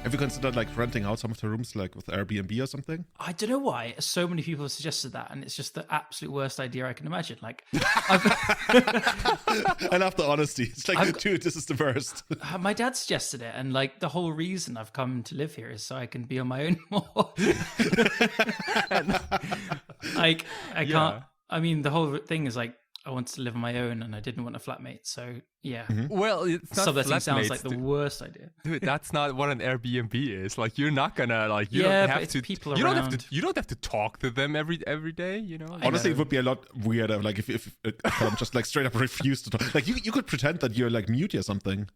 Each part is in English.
Have you considered like renting out some of the rooms like with Airbnb or something? I don't know why so many people have suggested that, and it's just the absolute worst idea I can imagine. Like, I love the honesty. It's like, dude, this is the worst. My dad suggested it, and like the whole reason I've come to live here is so I can be on my own more. Like, I can't. I mean, the whole thing is like, I wanted to live on my own and I didn't want a flatmate. So yeah. Well, it's not Subletting sounds flatmates, like the worst idea. Dude, that's not what an Airbnb is. Like, you're not gonna like. You Yeah, don't but have it's to. people You don't have around. to. You don't have to talk to them every day. You know. Honestly, it would be a lot weirder. Like if I'm just like straight up refuse to talk. Like you could pretend that you're like mute or something.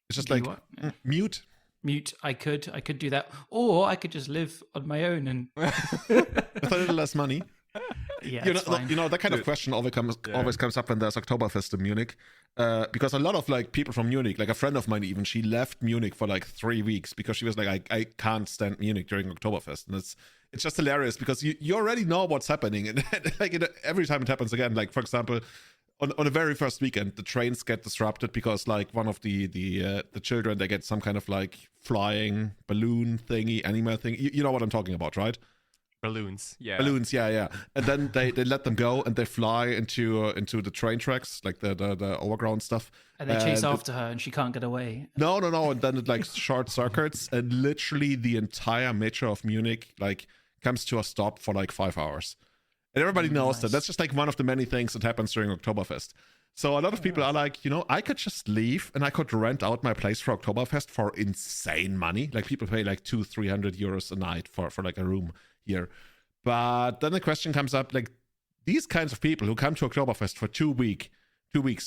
It's just Do like what? mute. Mute. I could do that, or I could just live on my own and With a little less money. yeah, You it's fine. know that kind of question always comes up when there's Oktoberfest in Munich, because a lot of like people from Munich, like a friend of mine even, she left Munich for like 3 weeks because she was like, I can't stand Munich during Oktoberfest, and it's just hilarious because you already know what's happening, and like every time it happens again. Like for example, on the very first weekend, the trains get disrupted because like one of the children, they get some kind of like flying balloon thingy, animal thing. You know what I'm talking about, right? Balloons, yeah. Balloons, yeah. And then they let them go and they fly into the train tracks, like the overground stuff. And they chase after her, and she can't get away. No. And then it like short circuits, and literally the entire metro of Munich like comes to a stop for like 5 hours. And everybody knows that. That's just like one of the many things that happens during Oktoberfest. So a lot of people are like, you know, I could just leave and I could rent out my place for Oktoberfest for insane money. Like people pay like 200-300 euros a night for like a room here. But then the question comes up, like these kinds of people who come to Oktoberfest for 2 weeks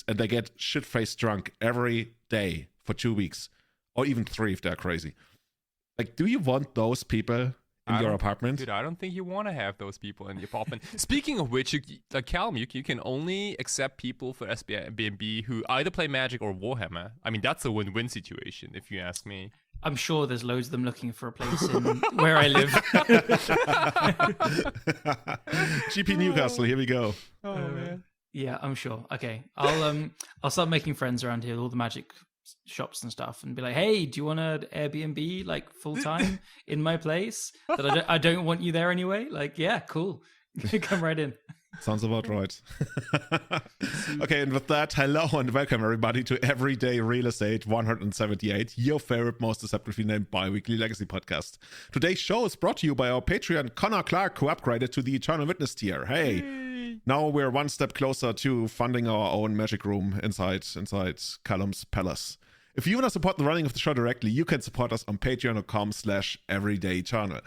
and they get shit-faced drunk every day for 2 weeks, or even 3 if they're crazy. Like, do you want those people in your apartment? Dude, I don't think you want to have those people in the apartment. Speaking of which, Callum, you can only accept people for Airbnb who either play Magic or Warhammer. I mean, that's a win-win situation, if you ask me. I'm sure there's loads of them looking for a place in where I live. GP Newcastle, here we go. Oh, man. Yeah, I'm sure. Okay, I'll start making friends around here, all the Magic shops and stuff, and be like, hey, do you want an Airbnb like full time in my place? That I don't want you there anyway. Like, yeah, cool. Come right in. Sounds about right. Okay, and with that, hello and welcome everybody to Everyday Real Estate 178, your favorite, most deceptively named bi-weekly legacy podcast. Today's show is brought to you by our Patreon, Connor Clark, who upgraded to the Eternal Witness tier. Hey, now we're one step closer to funding our own magic room inside Callum's palace. If you want to support the running of the show directly, you can support us on patreon.com/everydayeternal.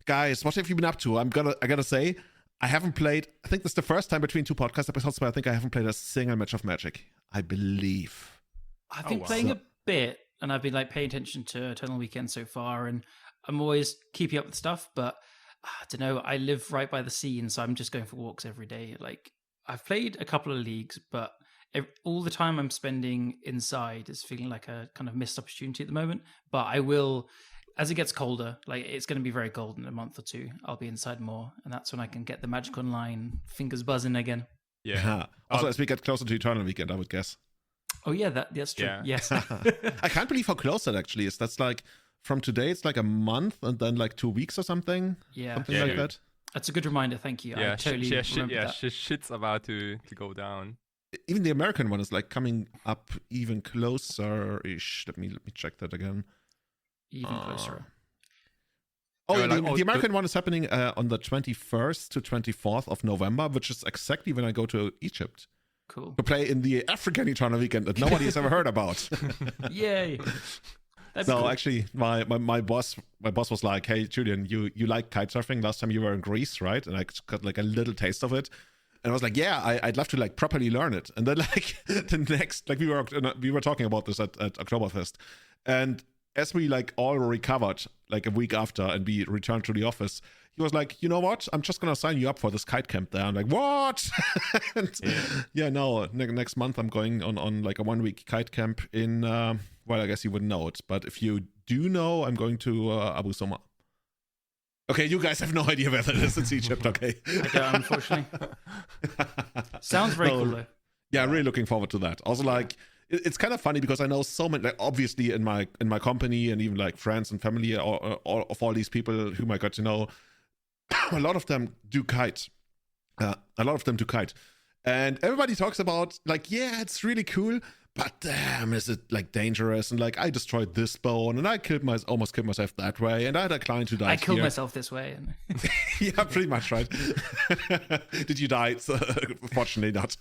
Guys, what have you been up to? I gotta say, I haven't played, I think this is the first time between 2 podcast episodes, but I think I haven't played a single match of Magic. I believe. I've been playing a bit, and I've been like paying attention to Eternal Weekend so far, and I'm always keeping up with stuff, but I don't know, I live right by the sea, and so I'm just going for walks every day. Like, I've played a couple of leagues, but all the time I'm spending inside is feeling like a kind of missed opportunity at the moment. But I will, as it gets colder, like it's going to be very cold in a month or 2, I'll be inside more, and that's when I can get the Magic Online fingers buzzing again. Yeah. Also, as we get closer to Eternal Weekend, I would guess. Oh yeah, that's true. Yeah. Yes. I can't believe how close that actually is. That's like, from today, it's like a month and then like 2 weeks or something. Yeah. Something like that. That's a good reminder. Thank you. Yeah, I totally remember that. shit's about to go down. Even the American one is like coming up even closer-ish. Let me check that again. Even closer. Oh, Yeah, the American one is happening on the 21st to 24th of November, which is exactly when I go to Egypt Cool. to play in the African Eternal Weekend that nobody has ever heard about. Yay. That's No, cool. actually, my boss was like, "Hey, Julian, you like kite surfing? Last time you were in Greece, right?" And I got like a little taste of it, and I was like, "Yeah, I'd love to like properly learn it." And then like the next, like we were talking about this at Oktoberfest, and as we like all recovered like a week after and we returned to the office, he was like, "You know what? I'm just gonna sign you up for this kite camp there." I'm like, "What?" And no, next month I'm going on like a 1-week kite camp in. Well, I guess you wouldn't know it, but if you do know, I'm going to Abu Soma. Okay, you guys have no idea whether it is. It's Egypt, okay? I don't, unfortunately. Sounds very cool though. Yeah, I'm really looking forward to that. Also, like, it's kind of funny because I know so many, like obviously in my company and even like friends and family or of all these people whom I got to know, a lot of them do kite. And everybody talks about like, yeah, it's really cool, but damn, is it like dangerous? And like, I destroyed this bone, and I almost killed myself that way, and I had a client who died. I killed myself this way. Yeah, pretty much, right? Did you die? Fortunately not.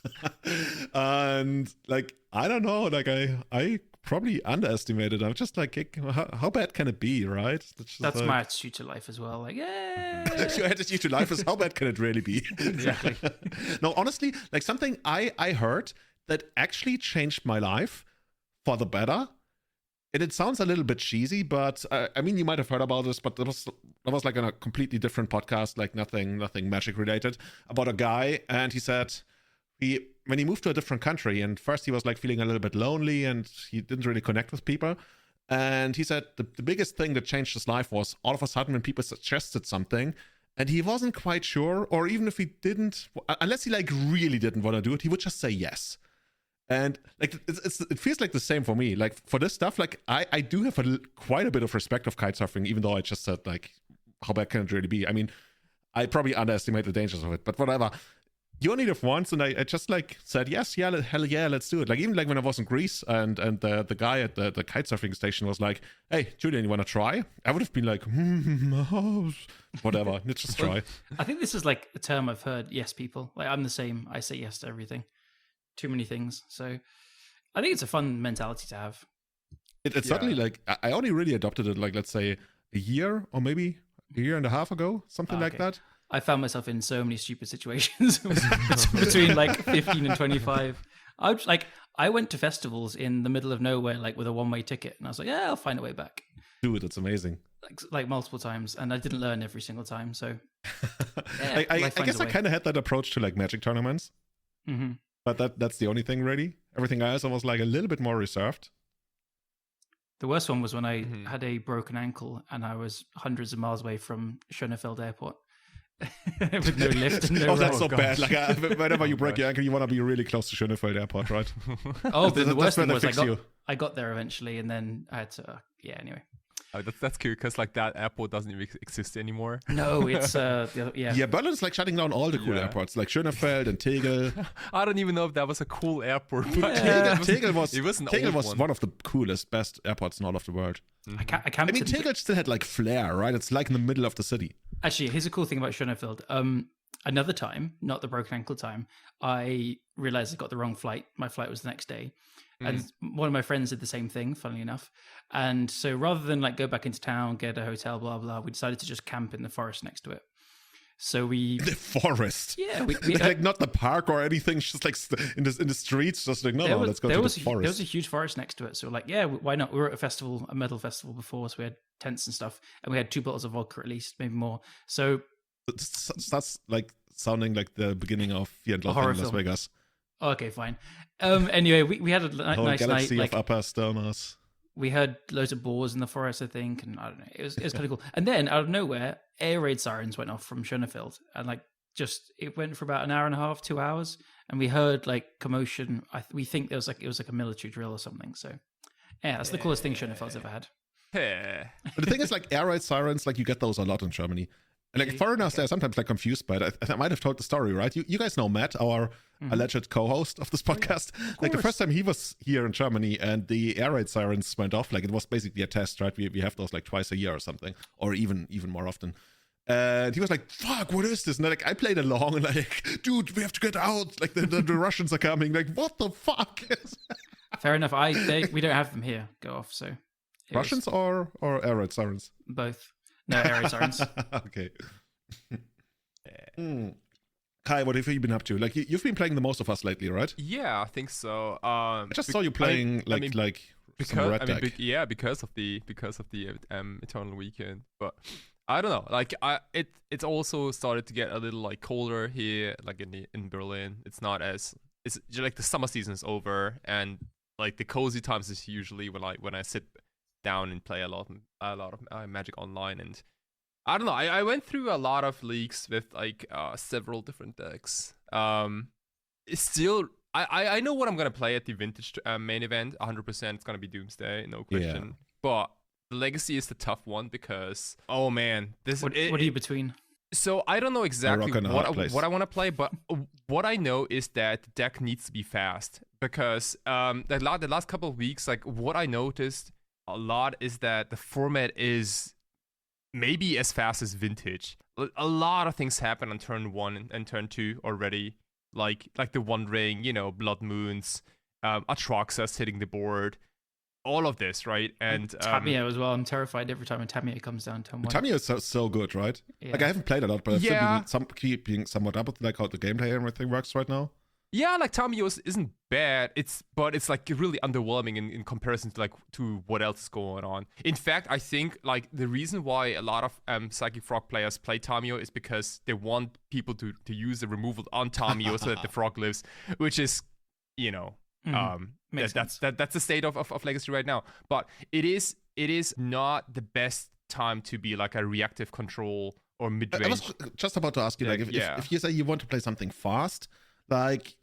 And like, I don't know. Like, I probably underestimated. I'm just like, how bad can it be, right? That's my attitude to life as well. Like, yeah. Your attitude to life is how bad can it really be? Exactly. No, honestly, like something I heard that actually changed my life for the better. And it sounds a little bit cheesy, but I mean, you might have heard about this, but that was like on a completely different podcast, like nothing magic related, about a guy. And he said when he moved to a different country, and first he was like feeling a little bit lonely and he didn't really connect with people. And he said the biggest thing that changed his life was all of a sudden when people suggested something and he wasn't quite sure, or even if he didn't, unless he like really didn't want to do it, he would just say yes. And like it feels like the same for me. Like for this stuff, like I do have quite a bit of respect of kitesurfing, even though I just said like, how bad can it really be? I mean, I probably underestimate the dangers of it, but whatever. You only live once, and I just like said yes, yeah, hell yeah, let's do it. Like even like when I was in Greece, and the guy at the kitesurfing station was like, "Hey, Julian, you want to try?" I would have been like, whatever, let's just try. I think this is like a term I've heard. Yes, people. Like I'm the same. I say yes to everything. Too many things. So I think it's a fun mentality to have. It's certainly like I only really adopted it like, let's say a year or maybe a year and a half ago, something like that. I found myself in so many stupid situations between like 15 and 25. I went to festivals in the middle of nowhere, like with a one-way ticket, and I was like, yeah, I'll find a way back. Dude, it's amazing. Like multiple times, and I didn't learn every single time. So yeah, I guess I kind of had that approach to like magic tournaments, but that's the only thing really. Everything else I was like a little bit more reserved. The worst one was when I had a broken ankle and I was hundreds of miles away from Schönefeld Airport. With no lift and no that's not bad. Like whenever you break your ankle, you want to be really close to Schönefeld Airport, right? Oh, but the worst thing was I got there eventually, and then I had to. Anyway. Oh, that's cool because like that airport doesn't even exist anymore. No, it's Yeah, Berlin's like shutting down all the cool airports, like Schönefeld and Tegel. I don't even know if that was a cool airport. But Tegel was one of the coolest, best airports in all of the world. I mean, Tegel still had like flair, right? It's like in the middle of the city. Actually, here's a cool thing about Schönefeld. Another time, not the broken ankle time, I realized I got the wrong flight. My flight was the next day. And one of my friends did the same thing, funnily enough. And so rather than like go back into town, get a hotel, blah, blah, we decided to just camp in the forest next to it. So the forest? Yeah. We like not the park or anything, just like in the streets, just like, no, let's go to the forest. There was a huge forest next to it. So like, yeah, why not? We were at a metal festival before, so we had tents and stuff. And we had 2 bottles of vodka at least, maybe more. So that's like sounding like the beginning of Fear and Loathing in Las Vegas. Okay, fine. Anyway, we had a nice galaxy night. Of upper stoners. We heard loads of boars in the forest, I think, and I don't know. It was kind of cool. And then out of nowhere, air raid sirens went off from Schönefeld, and like it went for about an hour and a half, 2 hours, and we heard like commotion. We think it was like a military drill or something. So yeah, that's the coolest thing Schönefeld's ever had. But the thing is, like air raid sirens, like you get those a lot in Germany. And like foreigners, they're sometimes like confused by it. I might have told the story, right? You guys know Matt, our alleged co-host of this podcast. Like the first time he was here in Germany and the air raid sirens went off, like it was basically a test, right? We have those like twice a year or something, or even more often. And he was like, "Fuck, what is this?" And like I played along and like, "Dude, we have to get out! Like the Russians are coming! Like what the fuck?" Fair enough. We don't have them here. Go off. So Russians or air raid sirens? Both. No, air raid sirens. Okay. Kai, what have you been up to? Like you've been playing the most of us lately, right? Yeah, I think so. I just saw you playing because Red Deck. because of the Eternal Weekend. But I don't know. Like it's also started to get a little like colder here, like in Berlin. It's like the summer season is over, and like the cozy times is usually when I sit down and play a lot of Magic Online. And I don't know, I went through a lot of leagues with like several different decks. It's still I know what I'm gonna play at the Vintage main event. 100%, it's gonna be Doomsday, no question. Yeah. But the Legacy is the tough one because oh man, What are you between? So I don't know exactly what I want to play, but what I know is that the deck needs to be fast because the last couple of weeks, like what I noticed a lot is that the format is maybe as fast as Vintage. A lot of things happen on turn 1 and turn 2 already, like the One Ring, Blood Moons, Atraxas hitting the board. All of this, right? And Tamiyo as well. I'm terrified every time a Tamiyo comes down turn 1. Tamiyo is so good, right? Yeah. Like I haven't played a lot, but I've still been keeping somewhat up with like how the gameplay and everything works right now. Yeah, like Tamiyo isn't bad. But it's like really underwhelming in comparison to what else is going on. In fact, I think like the reason why a lot of Psychic Frog players play Tamiyo is because they want people to use the removal on Tamiyo so that the frog lives, which is that's the state of Legacy right now. But it is not the best time to be like a reactive control or mid-range. I was just about to ask you, like, if you say you want to play something fast, like,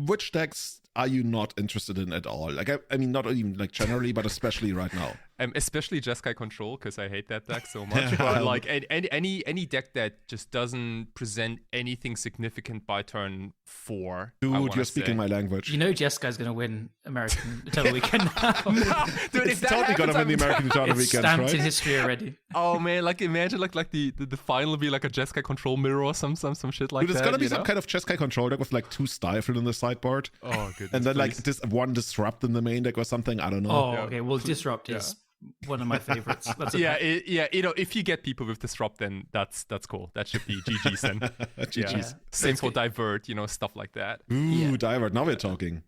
which decks are you not interested in at all? Like, I mean, not even like generally, but especially right now. Especially Jeskai Control, because I hate that deck so much. But like any deck that just doesn't present anything significant by turn 4. Dude, you're speaking my language. You know Jeskai's going to win American Eternal Weekend now. Dude, it's totally going to win the American Eternal Weekend, right? It's stamped right? in history already. Oh man, like imagine like the final be like a Jeskai Control mirror or some shit like that. Dude, it's gonna be some kind of Jeskai Control deck with like 2 Stifle in the sideboard. Oh goodness. And then like one Disrupt in the main deck or something. I don't know. Oh, okay. Well, Disrupt is one of my favorites. That's if you get people with Disrupt, then that's cool. That should be GG's then. GG's. Yeah. Same for Divert, stuff like that. Ooh, Divert. Now we're talking.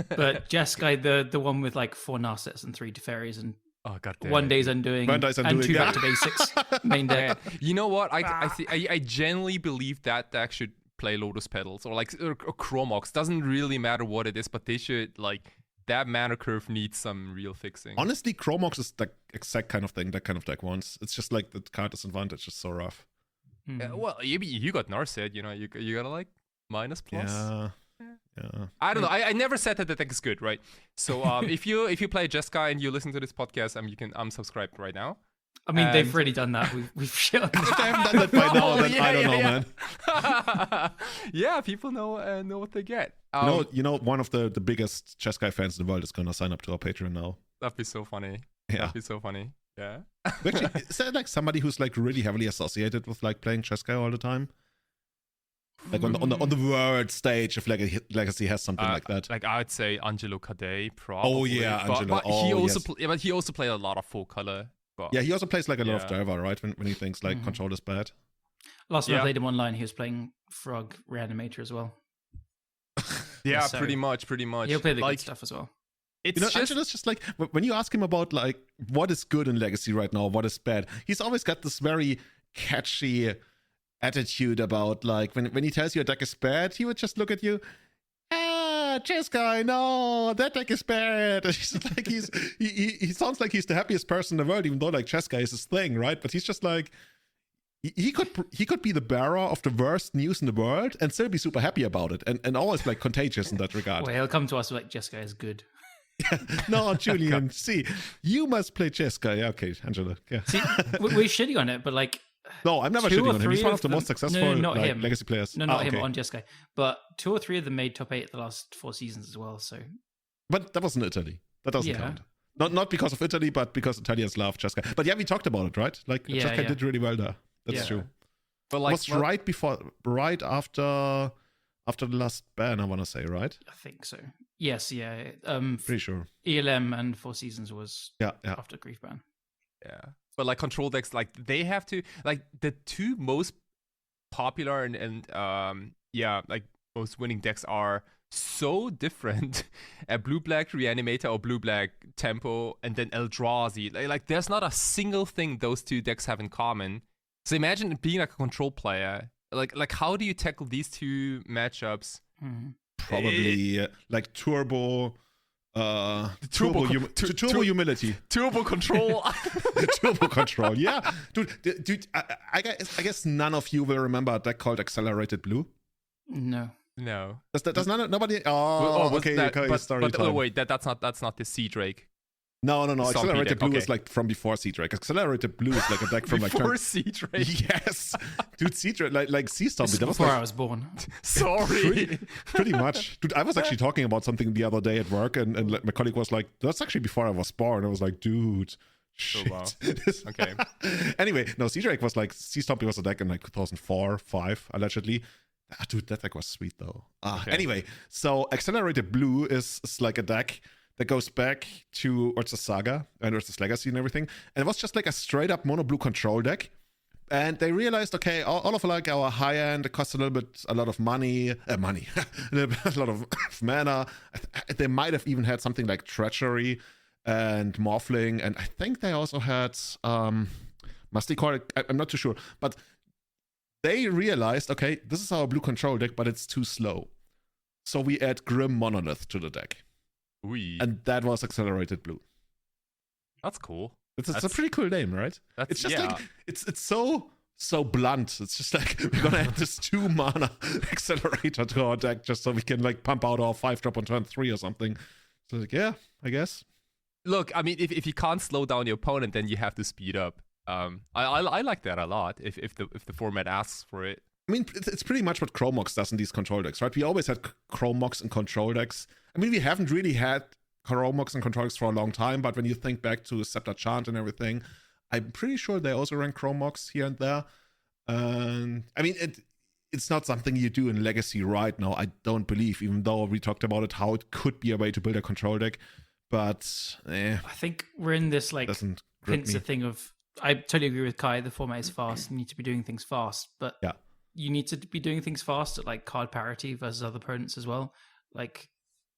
But Jeskai, the one with like 4 Narsets and 3 Teferis and oh god damn. One Day's Undoing and 2 Back to Basics main deck. You know what? I genuinely believe that deck should play Lotus Petals or Chromox. Doesn't really matter what it is, but they should like. That mana curve needs some real fixing. Honestly, Chromox is the exact kind of thing that kind of deck wants. It's just like the card disadvantage is so rough. Well, you got Narset, you gotta like minus plus. Yeah. I don't know. I never said that the deck is good, right? So if you play Jeskai and you listen to this podcast, you can unsubscribe right now. I mean, they've already done that. We've shown. If they haven't done that by now, then I don't know, man. Yeah, people know what they get. One of the biggest Jeskai fans in the world is gonna sign up to our Patreon now. That'd be so funny. Yeah. That'd be so funny. Yeah. Actually, is there like somebody who's like really heavily associated with like playing Jeskai all the time? Like on the world stage, if Legacy has something like that. Like I would say Angelo Cadet, probably. Oh yeah, Angelo. But he also played a lot of full color. But yeah, he also plays like a lot of Driver, right? When he thinks like control is bad. Last time I played him online, he was playing Frog Reanimator as well. Yeah, so pretty much. He'll play the good stuff as well. Angelo's just like, when you ask him about like what is good in Legacy right now, what is bad, he's always got this very catchy attitude about like when he tells you a deck is bad, he would just look at you. Jeskai, no, that deck is bad. And he's like, he sounds like he's the happiest person in the world, even though like Jeskai is his thing, right? But he's just like, he could be the bearer of the worst news in the world and still be super happy about it, and always like contagious in that regard. Well, he'll come to us like Jeskai is good. No, Julian, see, you must play Jeskai. Yeah, okay, Angela. Yeah. See, we're shitting on it, but like. No, I'm never shitting on him. He's one of the most successful Legacy players. No, not him on Jeskai. But 2 or 3 of them made top 8 the last 4 seasons as well. So, but that was in Italy. That doesn't count. Not because of Italy, but because Italians love Jeskai. But yeah, we talked about it, right? Like Jeskai did really well there. That's true. But like, it was right after the last ban, I want to say, right? I think so. Yes, yeah. Pretty sure. ELM and 4 Seasons was after Grief ban. Yeah. But like control decks, like they have to like the 2 most popular and like most winning decks are so different. A blue-black Reanimator or blue-black Tempo, and then Eldrazi. Like there's not a single thing those 2 decks have in common. So imagine being like a control player. Like how do you tackle these 2 matchups? Probably like turbo. Turbo humility. Turbo control. Turbo control. Yeah, dude. I guess none of you will remember a deck called Accelerated Blue. No. No. Does nobody? Oh, okay. Wait, that's not the Sea Drake. No. Zombie Accelerated deck, Blue okay. is like from before Sea Drake. Accelerated Blue is like a deck from like Before Sea Drake. Yes, dude, Sea Drake like Sea Zombie. That was before like, I was born. Sorry. pretty much, dude. I was actually talking about something the other day at work, and my colleague was like, "That's actually before I was born." I was like, "Dude, shit." Oh, wow. Okay. Anyway, no, Sea Drake was like Sea Zombie was a deck in like 2004, 5 allegedly. Dude, that deck was sweet though. Okay. Anyway, so Accelerated Blue is like a deck that goes back to Urza's Saga and Urza's Legacy and everything. And it was just like a straight up mono blue control deck. And they realized, okay, all of like our high end, it costs a lot of money, a lot of mana. They might have even had something like Treachery and Morphling. And I think they also had Musty Core. I'm not too sure. But they realized, okay, this is our blue control deck, but it's too slow. So we add Grim Monolith to the deck. Ooh. And that was Accelerated Blue. That's cool. It's a pretty cool name, right? It's just like it's so blunt. It's just like we're gonna add this 2 mana accelerator to our deck just so we can like pump out our 5-drop on turn 3 or something. So like, yeah, I guess. Look, I mean, if you can't slow down your opponent, then you have to speed up. I like that a lot. If the format asks for it. I mean, it's pretty much what Chromox does in these control decks, right? We always had Chromox in control decks. I mean, we haven't really had Chromox in control decks for a long time, but when you think back to Scepter Chant and everything, I'm pretty sure they also ran Chromox here and there. And I mean, it's not something you do in Legacy right now, I don't believe, even though we talked about it, how it could be a way to build a control deck. But I think we're in this like pincer thing of, I totally agree with Kai, the format is fast, you need to be doing things fast, but yeah. You need to be doing things fast at like card parity versus other opponents as well. Like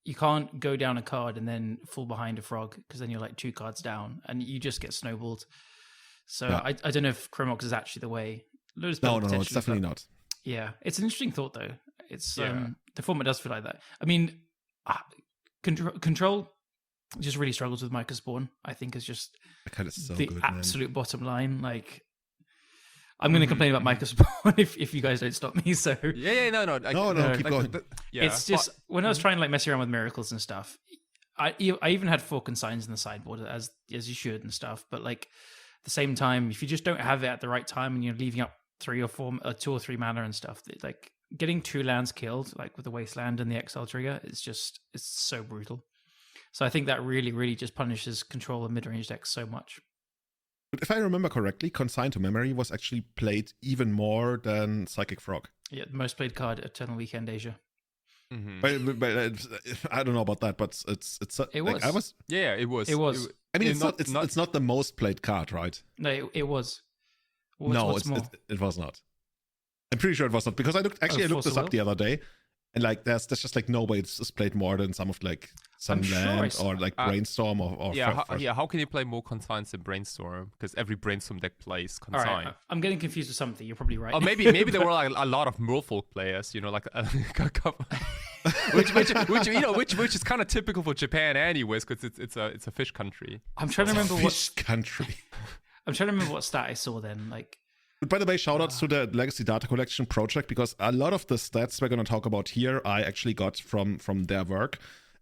you can't go down a card and then fall behind a frog because then you're like 2 cards down and you just get snowballed. So yeah. I don't know if Chromox is actually the way. No, it's definitely not. Yeah, it's an interesting thought though. It's the format does feel like that. I mean, Control just really struggles with Micah Spawn. I think is just the absolute bottom line. Like, I'm going to complain about Micah Spawn if you guys don't stop me. So no, keep going. It's just when I was trying to like mess around with miracles and stuff, I even had 4 consigns in the sideboard as you should and stuff. But like at the same time, if you just don't have it at the right time and you're leaving up 2 or 3 mana and stuff, like getting 2 lands killed, like with the Wasteland and the Exile trigger, it's so brutal. So I think that really, really just punishes control of mid-range decks so much. But if I remember correctly, Consign to Memory was actually played even more than Psychic Frog. Yeah, the most played card, Eternal Weekend Asia. Mm-hmm. But I don't know about that, but it was. Yeah, it was. It was. I mean, it's not the most played card, right? No, it was. It was not. I'm pretty sure it was not because I looked this up the other day, and like there's just like no way it's played more than some of like Sunland or like Brainstorm or how can you play more Consigns than Brainstorm? Because every Brainstorm deck plays Consign. Right, I'm getting confused with something. You're probably right. Or maybe there were like a lot of Merfolk players, you know, like a couple, which is kind of typical for Japan, anyways, because it's a fish country. I'm trying to remember country. I'm trying to remember what stat I saw then. Like, but by the way, shout outs to the Legacy Data Collection project, because a lot of the stats we're going to talk about here I actually got from their work.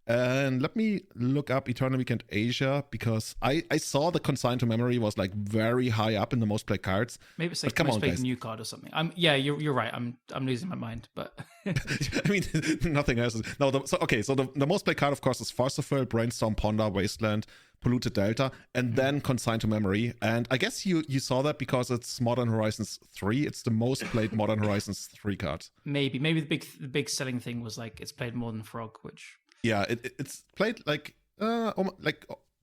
And let me look up Eternal Weekend Asia, because I saw the Consign to Memory was like very high up in the most played cards. Maybe it's like most played new card or something. You're right. I'm losing my mind, but I mean, nothing else. No, so the most played card, of course, is Forceful, Brainstorm, Ponder, Wasteland, Polluted Delta, and then Consign to Memory. And I guess you saw that because it's Modern Horizons 3. It's the most played Modern Horizons 3 card. Maybe the big selling thing was like it's played more than Frog, which. Yeah, it's played like around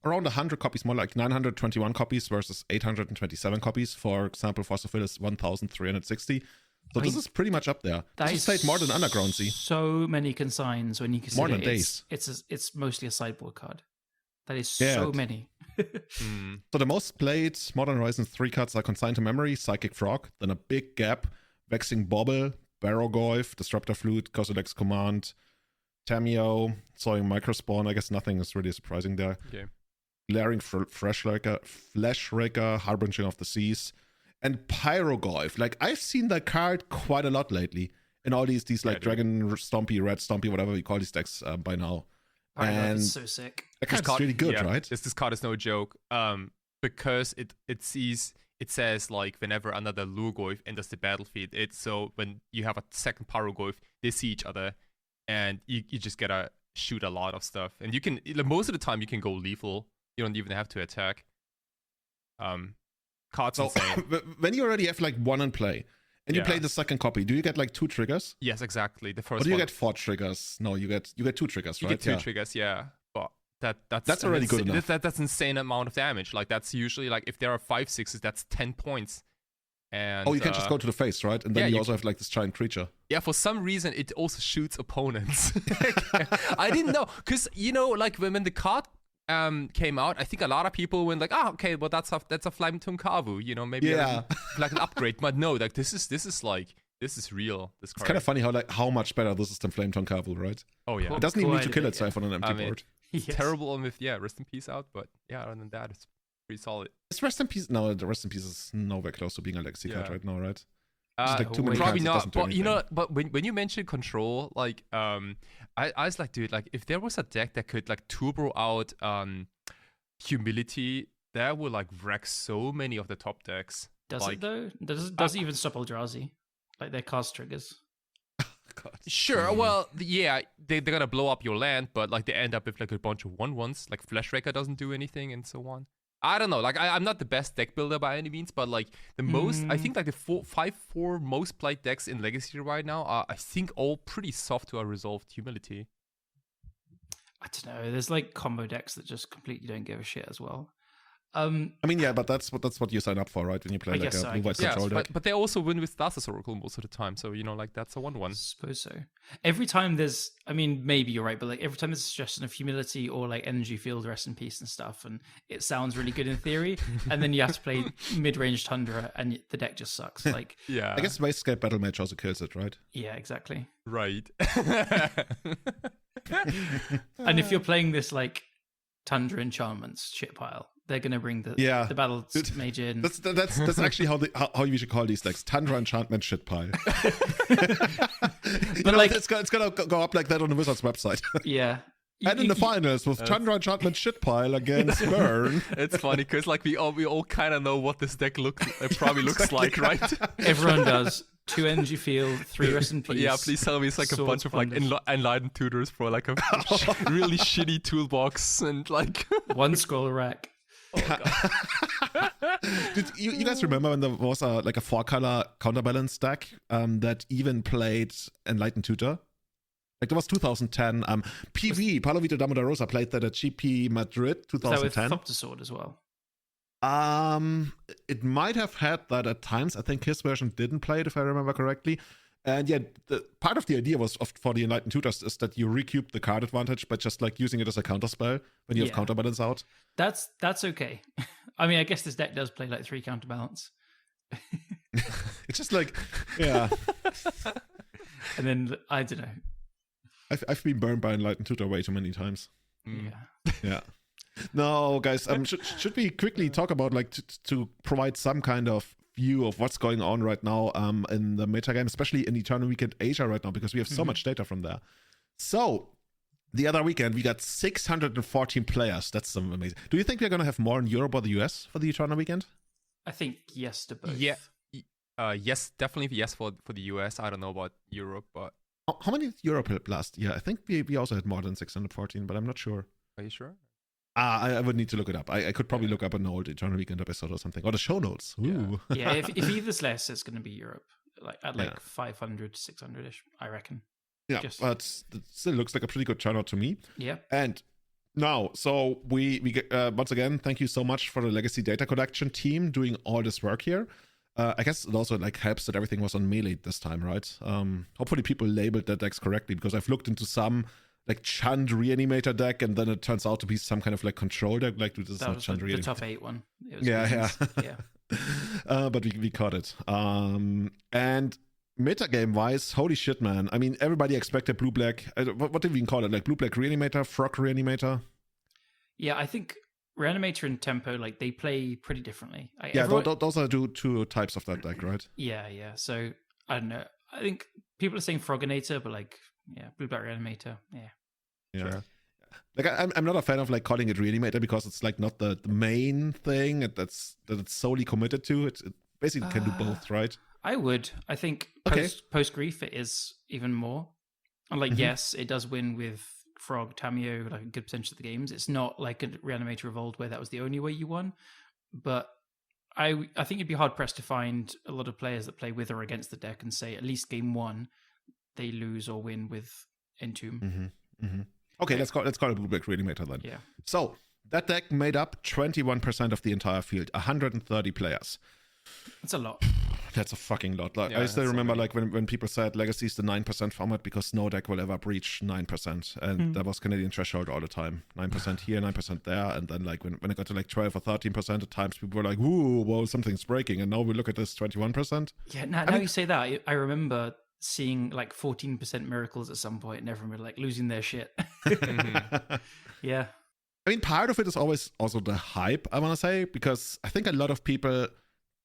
100 copies, more like 921 copies versus 827 copies. For example, Forceful is 1,360. So this is pretty much up there. This is played more than Underground Sea. So many consigns when you consider more than Days. It's mostly a sideboard card. That is so many. So the most played Modern Horizons 3 cards are Consign to Memory, Psychic Frog, then a big gap, Vexing Bobble, Barrogoyf, Disruptor Flute, Kozilek's Command, Tameo, Sawing Microspawn. I guess nothing is really surprising there. Okay. Glaring Fleshraker, Harbinger of the Seas, and Pyrogoyf. Like, I've seen that card quite a lot lately. in all these like Dragon Stompy, Red Stompy, whatever we call these decks by now. And that's so sick. The card's really good, right? This card is no joke. Because it says like whenever another Lurgoyf enters the battlefield, it's so when you have a second Paragoyf, they see each other, and you just gotta shoot a lot of stuff. And you can most of the time you can go lethal. You don't even have to attack. Card's insane. When you already have like one in play, and you play the second copy, do you get like 2 triggers? Yes, exactly. The first. Or do you get 4 triggers? No, you get 2 triggers, right? You get 2 triggers, yeah. But that's already good enough. That's insane amount of damage. Like that's usually like if there are 5 6s, that's 10 points. And you can just go to the face, right? And then you also have like this giant creature. Yeah, for some reason it also shoots opponents. I didn't know, because like when the card came out, I think a lot of people went like, okay, well that's a Flame Tunkavu, maybe like an upgrade. But no, like this is real. This card. It's kind of funny how much better this is than Flame Tonkavu, right? Oh yeah, it doesn't even need to kill itself on an empty board. It's terrible with Rest in Peace out, but yeah, other than that, it's pretty solid. Is Rest in Peace? No, the Rest in Peace is nowhere close to being a legacy card right now, right? Like too many probably cards, not. But but when you mentioned control, like I was like, dude, like if there was a deck that could like turbo out Humility, that would like wreck so many of the top decks. Does it though? Does it even stop Eldrazi? Like their cast triggers? God. Sure, well, yeah, they're gonna blow up your land, but like they end up with like a bunch of 1/1s, like Fleshraker doesn't do anything and so on. I don't know, like I'm not the best deck builder by any means, but like the most, I think like the 4 most played decks in Legacy right now are, I think, all pretty soft to a resolved Humility. I don't know, there's like combo decks that just completely don't give a shit as well. I mean, yeah, but that's what you sign up for, right? When you play like a blue-white control deck. But they also win with Thassa's Oracle most of the time, so like that's a 1/1. Suppose so. Every time there's, I mean, maybe you're right, but like every time there's a suggestion of Humility or like Energy Field, Rest in Peace and stuff, and it sounds really good in theory, and then you have to play mid-range Tundra, and the deck just sucks. Like, yeah, I guess Wastegate Battle Mage also kills it, right? Yeah, exactly. Right. And if you're playing this like Tundra Enchantments shit pile, they're gonna bring the battle mage in. That's actually how you should call these decks: Tundra Enchantment shit pile. But like it's gonna go up like that on the Wizards website. Yeah. And in the finals with Tundra Enchantment shit pile against Burn. It's funny because like we all kind of know what this deck probably looks like, right? Everyone does. 2 Energy Field, 3 Rest in Peace. Yeah, please tell me it's like a bunch of like enlightened tutors for like a really shitty toolbox and like 1 scroll rack. Oh, God. Did you guys remember when there was a 4-color counterbalance deck that even played Enlightened Tutor? Like that was 2010. PV, Palo Vito Damo Rosa played that at GP Madrid 2010. Is that with Thopter as well? It might have had that at times. I think his version didn't play it, if I remember correctly. And yeah, part of the idea was for the Enlightened Tutors is that you recoup the card advantage by just like using it as a counterspell when you have counterbalance out. That's okay. I mean, I guess this deck does play like 3 counterbalance. It's just like, yeah. And then I don't know. I've been burned by Enlightened Tutor way too many times. Yeah. No, guys. Should we quickly talk about like to provide some kind of view of what's going on right now in the metagame, especially in Eternal Weekend Asia right now, because we have so much data from there. So the other weekend we got 614 players. That's amazing. Do you think we're gonna have more in Europe or the US for the Eternal Weekend? I think yes to both. Yeah. Yes, definitely yes for the US. I don't know about Europe, but how many did Europe had last year? I think we also had more than 614, but I'm not sure. Are you sure? I would need to look it up. I could probably look up an old Eternal Weekend episode or something, or the show notes. Ooh. Yeah, if either's less, it's going to be Europe, like at 500, 600-ish, I reckon. Yeah, but it still looks like a pretty good turnout to me. Yeah. And now, so we get, once again, thank you so much for the Legacy Data Collection team doing all this work here. I guess it also like helps that everything was on Melee this time, right? Hopefully people labeled their decks correctly, because I've looked into some like Chund Reanimator deck, and then it turns out to be some kind of like control deck. Like this is not Chund Reanimator. The top 8 one. It was yeah. But we caught it. And metagame wise, holy shit, man! I mean, everybody expected blue black. What did we even call it? Like blue black Reanimator, Frog Reanimator. Yeah, I think Reanimator and Tempo, like they play pretty differently. Those are two types of that deck, right? Yeah. So I don't know. I think people are saying Froginator, but like, yeah, Blue Black Reanimator. Yeah. Sure. Like I'm not a fan of like calling it Reanimator because it's like not the main thing that it's solely committed to. It basically can do both, right? I would. I think post Grief it is even more. And like, yes, it does win with Frog, Tamio, like a good percentage of the games. It's not like a Reanimator Revolved where that was the only way you won. But I think you'd be hard pressed to find a lot of players that play with or against the deck and say at least game one they lose or win with Entomb. Okay, let's call it Blue Black Reanimator then. Yeah. So that deck made up 21% of the entire field, 130 players. That's a lot. That's a fucking lot. Like, Yeah, I still remember already... like when people said Legacy is the 9% format because no deck will ever breach 9%. And that was Canadian threshold all the time. 9% here, 9% there. And then like when it got to like 12 or 13% at times, people were like, ooh, well, something's breaking. And now we look at this 21%. Yeah, now you say that, I remember seeing like 14% miracles at some point and everyone were like losing their shit. Yeah. I mean, part of it is always also the hype, I want to say, because I think a lot of people,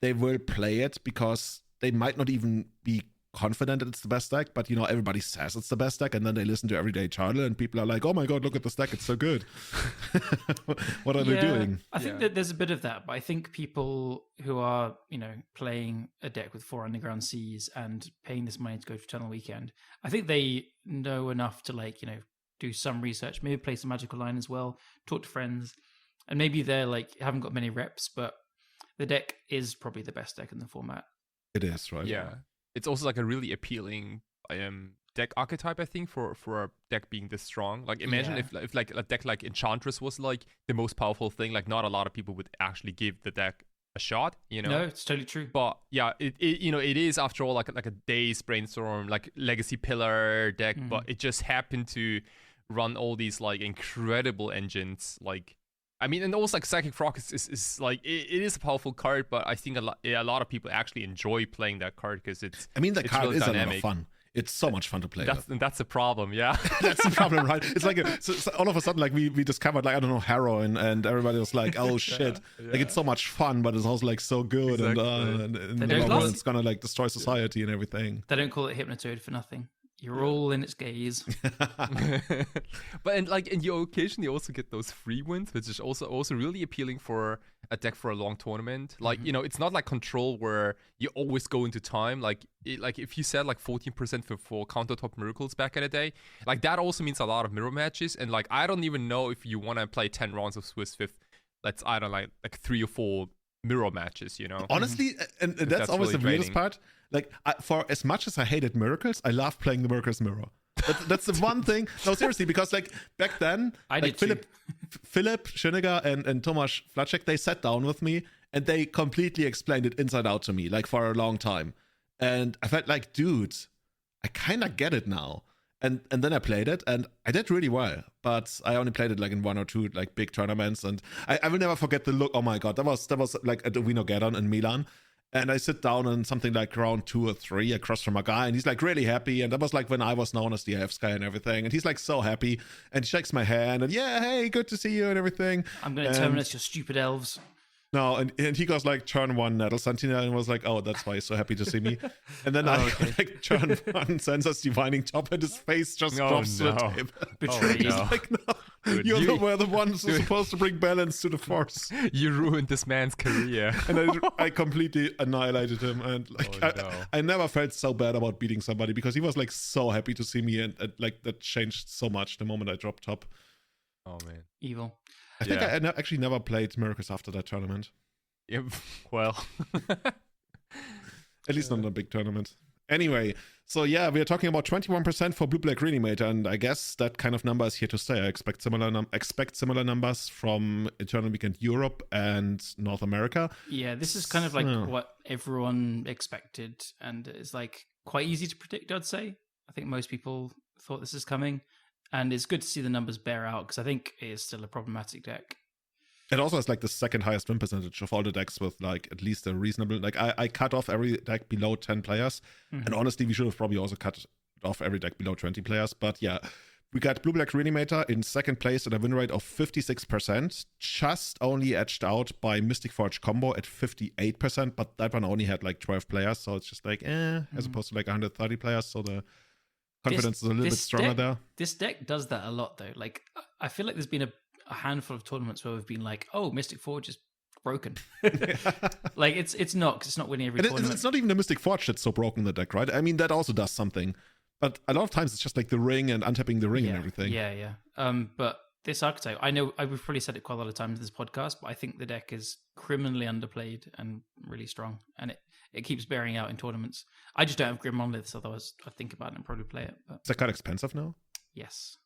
they will play it because they might not even be confident that it's the best deck, but everybody says it's the best deck, and then they listen to Everyday Charlie and people are like, oh my god, look at this deck, it's so good. What are they doing? I think that there's a bit of that, but I think people who are playing a deck with 4 Underground Seas and paying this money to go to Eternal Weekend, I think they know enough to like do some research, maybe play some Magical Line as well, talk to friends, and maybe they're like haven't got many reps, but the deck is probably the best deck in the format. It is, right? Yeah. It's also like a really appealing deck archetype, I think, for a deck being this strong. Like imagine if like a deck like Enchantress was like the most powerful thing, like not a lot of people would actually give the deck a shot, No, it's totally true. But yeah, it is after all like a day's brainstorm, like Legacy Pillar deck, but it just happened to run all these like incredible engines, like I mean, and also like Psychic Frog is like it is a powerful card, but I think a lot of people actually enjoy playing that card because it's. I mean, the card really is dynamic. a lot of fun. It's so much fun to play. And that's the problem, yeah. That's the problem, right? It's like so all of a sudden, like we discovered, like I don't know, heroin, and everybody was like, "Oh shit!" Yeah. Like it's so much fun, but it's also like so good, Exactly. and it's gonna like destroy society and everything. They don't call it Hypnotoad for nothing. You're all in its gaze. But and you occasionally also get those free wins, which is also really appealing for a deck for a long tournament. Like it's not like Control where you always go into time. Like if you said like 14% for countertop miracles back in the day, like that also means a lot of mirror matches. And like I don't even know if you want to play 10 rounds of Swiss Fifth. Let's I don't like 3 or 4 mirror matches. Honestly, and that's always really the weirdest draining. part. Like for as much as I hated miracles, I love playing the Miracles Mirror. That's the one thing. No, seriously, because like back then, I like did Philip Schöniger and Tomasz Flacek, they sat down with me and they completely explained it inside out to me, like for a long time. And I felt like, dude, I kind of get it now. And then I played it and I did really well, but I only played it like in 1 or 2 like big tournaments, and I will never forget the look. Oh my god, that was like at the Winogeddon in Milan. And I sit down in something like round 2 or 3 across from a guy, and he's like really happy. And that was like when I was known as the AFS guy and everything. And he's like so happy, and he shakes my hand, and yeah, hey, good to see you and everything. I'm going to terminate your stupid elves. No, and he goes like turn 1 Nettle Sentinel and was like, oh, that's why he's so happy to see me. And then I like turn 1 Census Divining Top, and his face just drops to the table. Betrayed. He's like, no, Dude, you were the ones who's supposed to bring balance to the force. You ruined this man's career. And I completely annihilated him, and like I never felt so bad about beating somebody because he was like so happy to see me, and like that changed so much the moment I dropped top. Oh man, Evil. I think I actually never played Miracles after that tournament. Yeah, well, at least not in a big tournament. Anyway, so yeah, we are talking about 21% for Blue Black Reanimator, and I guess that kind of number is here to stay. I expect similar numbers from Eternal Weekend Europe and North America. Yeah, this is kind of like what everyone expected, and it's like quite easy to predict, I'd say. I think most people thought this is coming, and it's good to see the numbers bear out because I think it is still a problematic deck. It also has like the second highest win percentage of all the decks with like at least a reasonable, like I cut off every deck below 10 players. And honestly, we should have probably also cut off every deck below 20 players. But yeah, we got Blue Black Reanimator in second place at a win rate of 56%, just only edged out by Mystic Forge Combo at 58%, but that one only had like 12 players, so it's just like, as opposed to like 130 players, so the confidence is a little bit stronger there. This deck does that a lot, though. Like, I feel like there's been a handful of tournaments where we've been like, oh, Mystic Forge is broken. Like, it's not, because it's not winning every tournament. It's not even the Mystic Forge that's so broken in the deck, right? I mean, that also does something. But a lot of times it's just like the ring and untapping the ring and everything. Yeah. But this archetype, I know we've probably said it quite a lot of times in this podcast, but I think the deck is criminally underplayed and really strong. And it keeps bearing out in tournaments. I just don't have Grim Monoliths, otherwise I'd think about it and probably play it. But is that quite expensive now? Yes.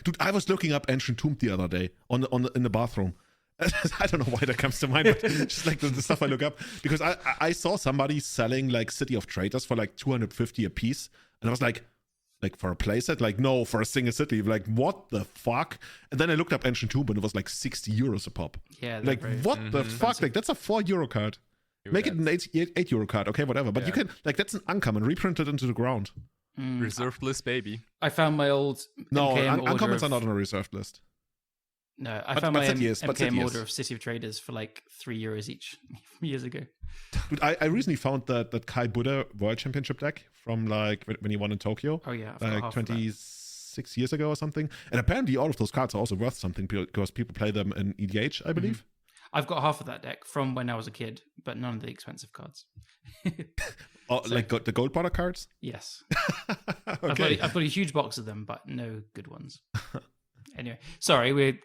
Dude, I was looking up Ancient Tomb the other day in the bathroom. I don't know why that comes to mind, but just like the stuff I look up. Because I saw somebody selling like City of Traitors for like 250 a piece. And I was like for a playset? Like, no, for a single city. Like, what the fuck? And then I looked up Ancient Tomb and it was like 60 euros a pop. Yeah. Like, what the fuck? Like, that's a 4 euro card. Make it an 8 euro card. Okay, whatever. But you can, like, that's an uncommon. Reprint it into the ground. Reserved list, baby. I found my old uncommons are not on a reserved list. No, I found my MKM order of City of Traders for like €3 each years ago. Dude, I recently found that Kai Buddha World Championship deck from like when he won in Tokyo. Oh yeah, like 26 years ago or something. And apparently all of those cards are also worth something because people play them in EDH, I believe. I've got half of that deck from when I was a kid, but none of the expensive cards. Like the gold border cards? Yes. Okay. I've got a huge box of them, but no good ones. Anyway, sorry, we're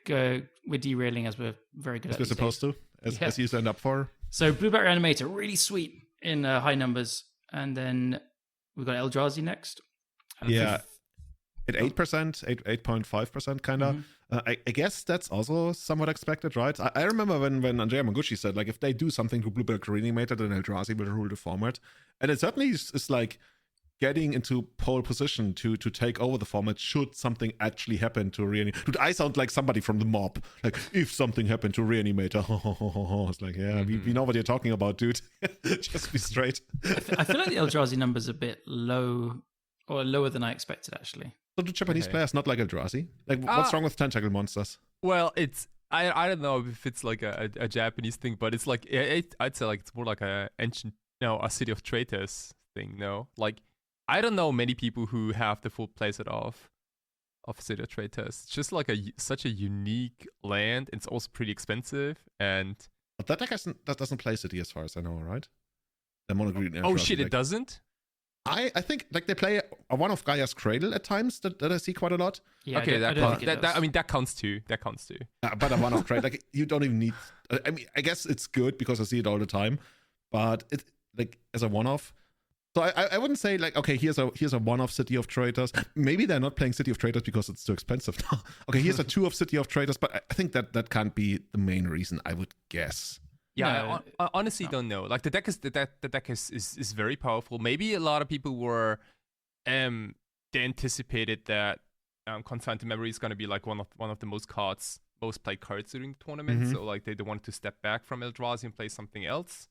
derailing as we're very good as at we're these supposed days. to, as you signed up for. So Blue Black Reanimator, really sweet in high numbers, and then we've got Eldrazi next. Yeah, at 8%, 8.5% kind of. I guess that's also somewhat expected, right? I remember when Andrea Mangucci said, like, if they do something to Blue Black Reanimator, then Eldrazi will rule the format. And it certainly is like getting into pole position to take over the format should something actually happen to Reanimator. Dude, I sound like somebody from the mob. Like, if something happened to Reanimator, it's like, yeah, we know what you're talking about, dude. Just be straight. I feel like the Eldrazi number's a bit low, or lower than I expected, actually. So do Japanese players not like Eldrazi? Like, what's wrong with tentacle monsters? Well, it's I don't know if it's like a Japanese thing, but it's like I'd say like it's more like a City of Traitors thing. No, like I don't know many people who have the full playset of City of Traitors. It's just like such a unique land. It's also pretty expensive, and but that deck doesn't play City as far as I know, right? The mono green. Oh shit, it doesn't. I think like they play one of Gaia's Cradle at times that I see quite a lot. Yeah, okay, that counts too. But a one of Cradle, like you don't even need. I mean, I guess it's good because I see it all the time, but it like as a one-off. So I wouldn't say like, okay, here's a one-off City of Traitors. Maybe they're not playing City of Traitors because it's too expensive. Okay, here's a two of City of Traitors, but I think that can't be the main reason. I would guess. Yeah, I honestly don't know. Like the deck is very powerful. Maybe a lot of people were they anticipated that Consigned to Memory is going to be like one of the most played cards during the tournament. So like they wanted to step back from Eldrazi and play something else.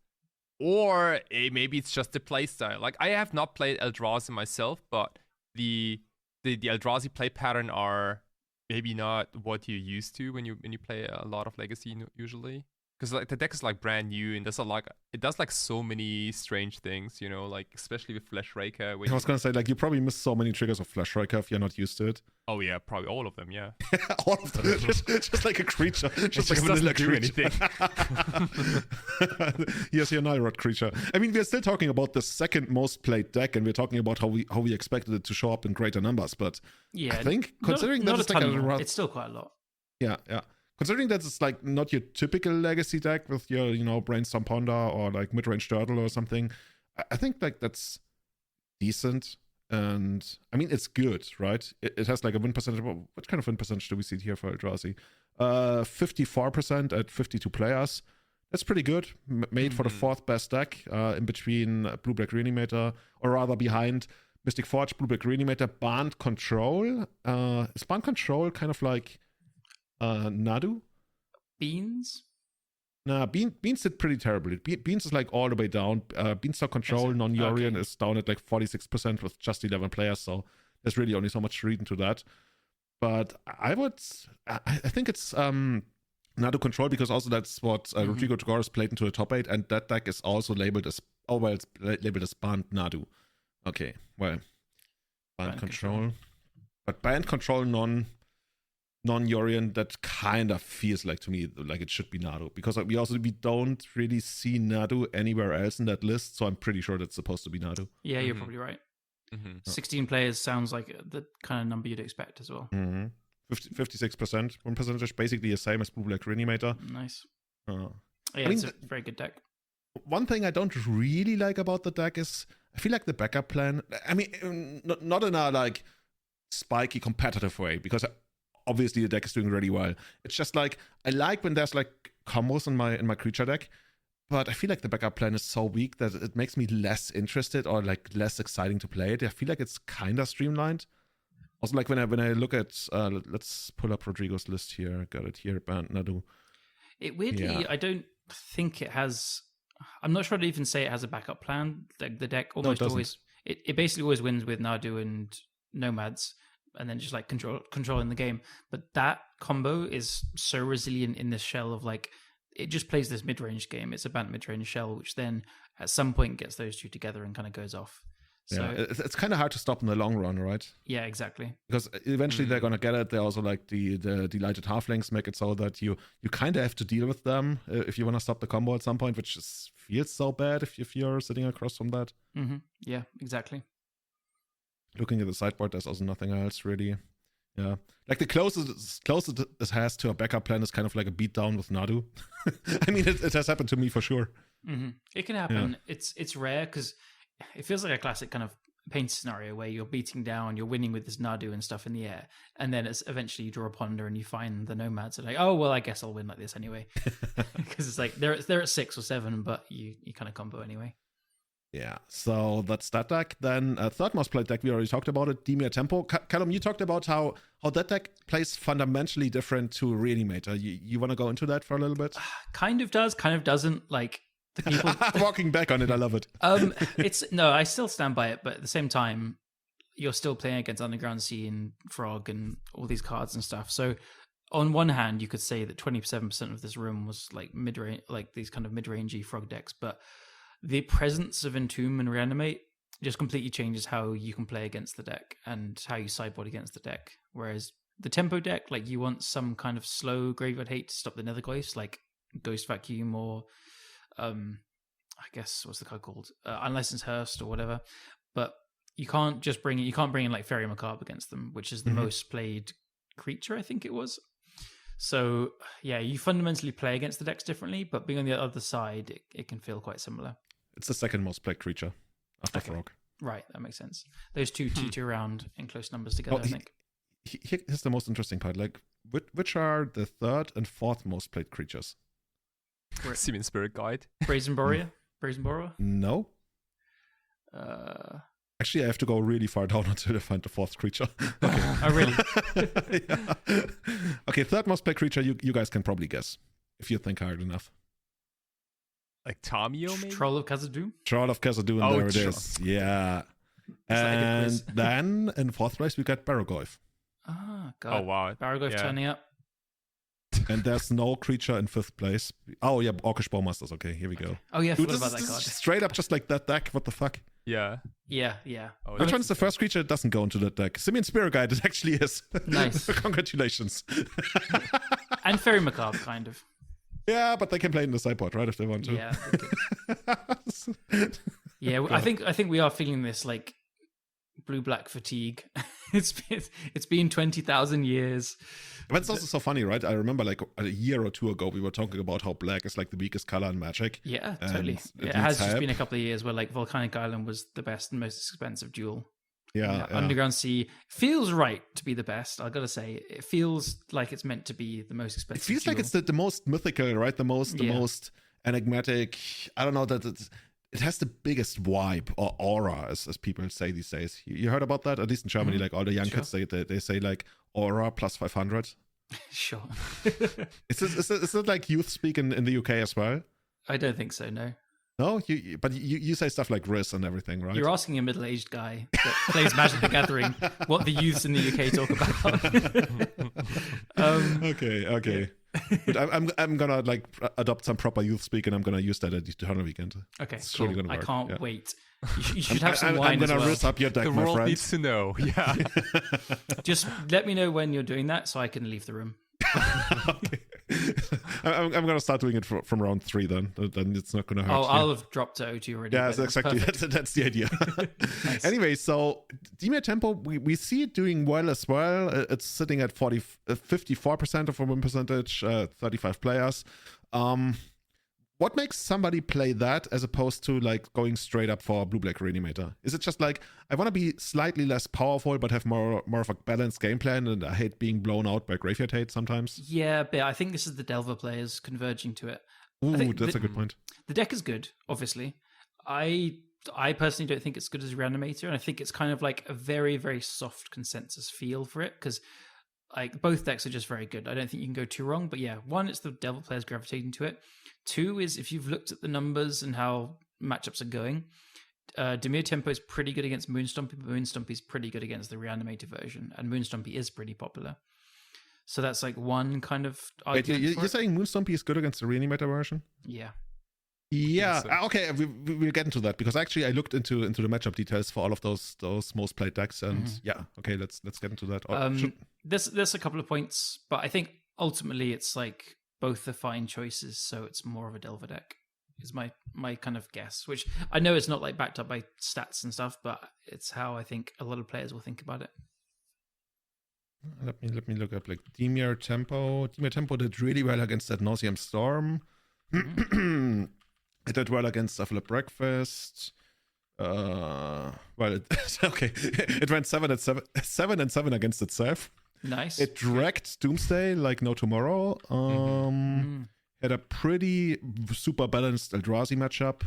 Or maybe it's just the play style. Like I have not played Eldrazi myself, but the Eldrazi play pattern are maybe not what you're used to when you play a lot of Legacy usually. Because like the deck is like brand new and it does like so many strange things, you know, like especially with Flash Raker. I was gonna say like you probably miss so many triggers of Flash Raker if you're not used to it. Oh yeah, probably all of them. Yeah, all of them. just like a creature. Just like doesn't do anything. Yes, your Nylrod creature. I mean, we're still talking about the second most played deck, and we're talking about how we expected it to show up in greater numbers. But yeah, I think considering that it's like it's still quite a lot. Yeah. Considering that it's like not your typical Legacy deck with your, you know, Brainstorm Ponder or like Midrange Turtle or something, I think like that's decent. And I mean, it's good, right? It has like a win percentage. What kind of win percentage do we see here for Eldrazi? 54% at 52 players. That's pretty good. Made for the fourth best deck in between Blue Black Reanimator, or rather behind Mystic Forge, Blue Black Reanimator, Band Control. Is Band Control kind of like Nadu? Beans? Nah, Beans did pretty terribly. Beans is like all the way down. Beanstalk Control, non-Yorion is down at like 46% with just 11 players, so there's really only so much to read into that. But I think it's Nadu Control, because also that's what Rodrigo Tagores played into the top 8, and that deck is also labeled as, it's labeled as Banned Nadu. Okay, well, Banned Control. But Banned Control non-Yorion, that kind of feels like to me like it should be Nadu, because we don't really see Nadu anywhere else in that list, so I'm pretty sure that's supposed to be Nadu. Yeah, you're probably right. 16 players sounds like the kind of number you'd expect as well. 56%, 1%, basically the same as Blue Black Reanimator. Nice. Yeah, it's a very good deck. One thing I don't really like about the deck is I feel like the backup plan. I mean, not in a like spiky competitive way, because obviously the deck is doing really well. It's just like I like when there's like combos in my creature deck, but I feel like the backup plan is so weak that it makes me less interested or like less exciting to play it. I feel like it's kind of streamlined. Also, like when I look at let's pull up Rodrigo's list here. Got it here. Banned Nadu. It weirdly, I don't think it has. I'm not sure I'd even say it has a backup plan. Like the deck almost always, it basically always wins with Nadu and Nomads, and then just like controlling the game. But that combo is so resilient in this shell of like, it just plays this mid-range game. It's a banned mid-range shell, which then at some point gets those two together and kind of goes off. So, yeah, it's kind of hard to stop in the long run, right? Yeah, exactly. Because eventually they're gonna get it. They also like the delighted halflings make it so that you kind of have to deal with them if you want to stop the combo at some point, which feels so bad if you're sitting across from that. Yeah, exactly. Looking at the sideboard, there's also nothing else really. Yeah, like the closest it has to a backup plan is kind of like a beatdown with Nadu. I mean, it has happened to me for sure. It can happen. Yeah. It's rare because it feels like a classic kind of paint scenario where you're beating down, you're winning with this Nadu and stuff in the air, and then eventually you draw a ponder and you find the Nomads and like, oh well, I guess I'll win like this anyway, because it's like they're at 6 or 7, but you kind of combo anyway. Yeah, so that's that deck. Then third most played deck, we already talked about it, Dimir Tempo. Callum, you talked about how that deck plays fundamentally different to Reanimator. You want to go into that for a little bit? Kind of does, kind of doesn't. Like the people walking back on it, I love it. I still stand by it, but at the same time, you're still playing against Underground Sea and Frog and all these cards and stuff. So on one hand, you could say that 27% of this room was like mid-range, like these kind of mid-rangey Frog decks, but the presence of Entomb and Reanimate just completely changes how you can play against the deck and how you sideboard against the deck. Whereas the Tempo deck, like you want some kind of slow Graveyard Hate to stop the Netherghost, like Ghost Vacuum or I guess what's the card called? Unlicensed Hearst or whatever. But you can't bring in like Fairy Macabre against them, which is the most played creature, I think it was. So yeah, you fundamentally play against the decks differently, but being on the other side, it can feel quite similar. It's the second most played creature after Frog. Right, that makes sense. Those two teeter around in close numbers together, I think. Here's the most interesting part. Like, which are the third and fourth most played creatures? Seeming Spirit Guide. Brazen Borrower? No. Actually, I have to go really far down until I find the fourth creature. Okay. Oh, really? Yeah. Okay, third most played creature, you guys can probably guess, if you think hard enough. Like Tamio, maybe? Troll of Khazad-dûm? Troll of Khazad-dûm, there it is. Yeah. And then in fourth place, we got Barrogoyf. Ah, God. Oh, wow. Barrogoyf turning up. And there's no creature in fifth place. Oh, yeah, Orcish Bowmasters. Okay, here we go. Oh, yeah, I Dude, forgot about that card. Straight up just like that deck. What the fuck? Yeah. Yeah. Oh, which one's the first creature that doesn't go into that deck? Simian Spirit Guide, it actually is. Nice. Congratulations. And Fairy Macabre, kind of. Yeah, but they can play in the sideboard, right, if they want to. Yeah. Yeah, I think we are feeling this like blue-black fatigue. It's been 20,000 years. But it's also so funny, right? I remember like a year or two ago, we were talking about how black is like the weakest color in Magic. Yeah, totally. It has just been a couple of years where like Volcanic Island was the best and most expensive duel. Yeah. Underground Sea feels right to be the best. I gotta say, it feels like it's meant to be the most expensive. It feels duel. like it's the most mythical, right? The most enigmatic. I don't know, that it has the biggest vibe or aura, as people say these days. You heard about that? At least in Germany, like all the young kids, they say like aura plus 500. Sure. Is it like youth speak in the UK as well? I don't think so. No. No, but you say stuff like Riz and everything, right? You're asking a middle-aged guy that plays Magic the Gathering what the youths in the UK talk about. Okay. Yeah. But I'm gonna like adopt some proper youth speak, and I'm gonna use that at the Eternal Weekend. Okay, it's cool. Really gonna work. I can't wait. You should have some wine. I'm gonna as well. Riz up your deck, The my world friend. needs to know. Yeah. Just let me know when you're doing that, so I can leave the room. Okay. I'm gonna start doing it from round 3 then. Then it's not gonna hurt. I'll have dropped to OT already. Yeah, exactly. That's the idea. Nice. Anyway, so Dimir Tempo, we see it doing well as well. It's sitting at 54% of a win percentage, 35 players. What makes somebody play that as opposed to like going straight up for Blue-Black Reanimator? Is it just like, I want to be slightly less powerful but have more of a balanced game plan, and I hate being blown out by Graveyard Hate sometimes? Yeah, but I think this is the Delver players converging to it. Ooh, that's a good point. The deck is good, obviously. I personally don't think it's good as a Reanimator, and I think it's kind of like a very, very soft consensus feel for it, because like both decks are just very good. I don't think you can go too wrong. But yeah, one, it's the Delver players gravitating to it. 2 is if you've looked at the numbers and how matchups are going, Dimir Tempo is pretty good against Moonstompy, but Moonstompy is pretty good against the Reanimator version, and Moonstompy is pretty popular. So that's like one kind of argument. Wait, you're saying Moonstompy is good against the Reanimator version? Yeah. Yeah, So. Okay, we'll get into that, because actually I looked into the matchup details for all of those most played decks, and okay, let's get into that. There's a couple of points, but I think ultimately it's like both are fine choices, so it's more of a Delver deck is my kind of guess, which I know it's not like backed up by stats and stuff, but it's how I think a lot of players will think about it. Let me look up like Dimir Tempo. Dimir Tempo did really well against that Nauseam Storm. It did well against Stuffle Breakfast. Okay. It went 7-7 against itself. Nice. It dragged Doomsday like no tomorrow. Had a pretty super balanced Eldrazi matchup,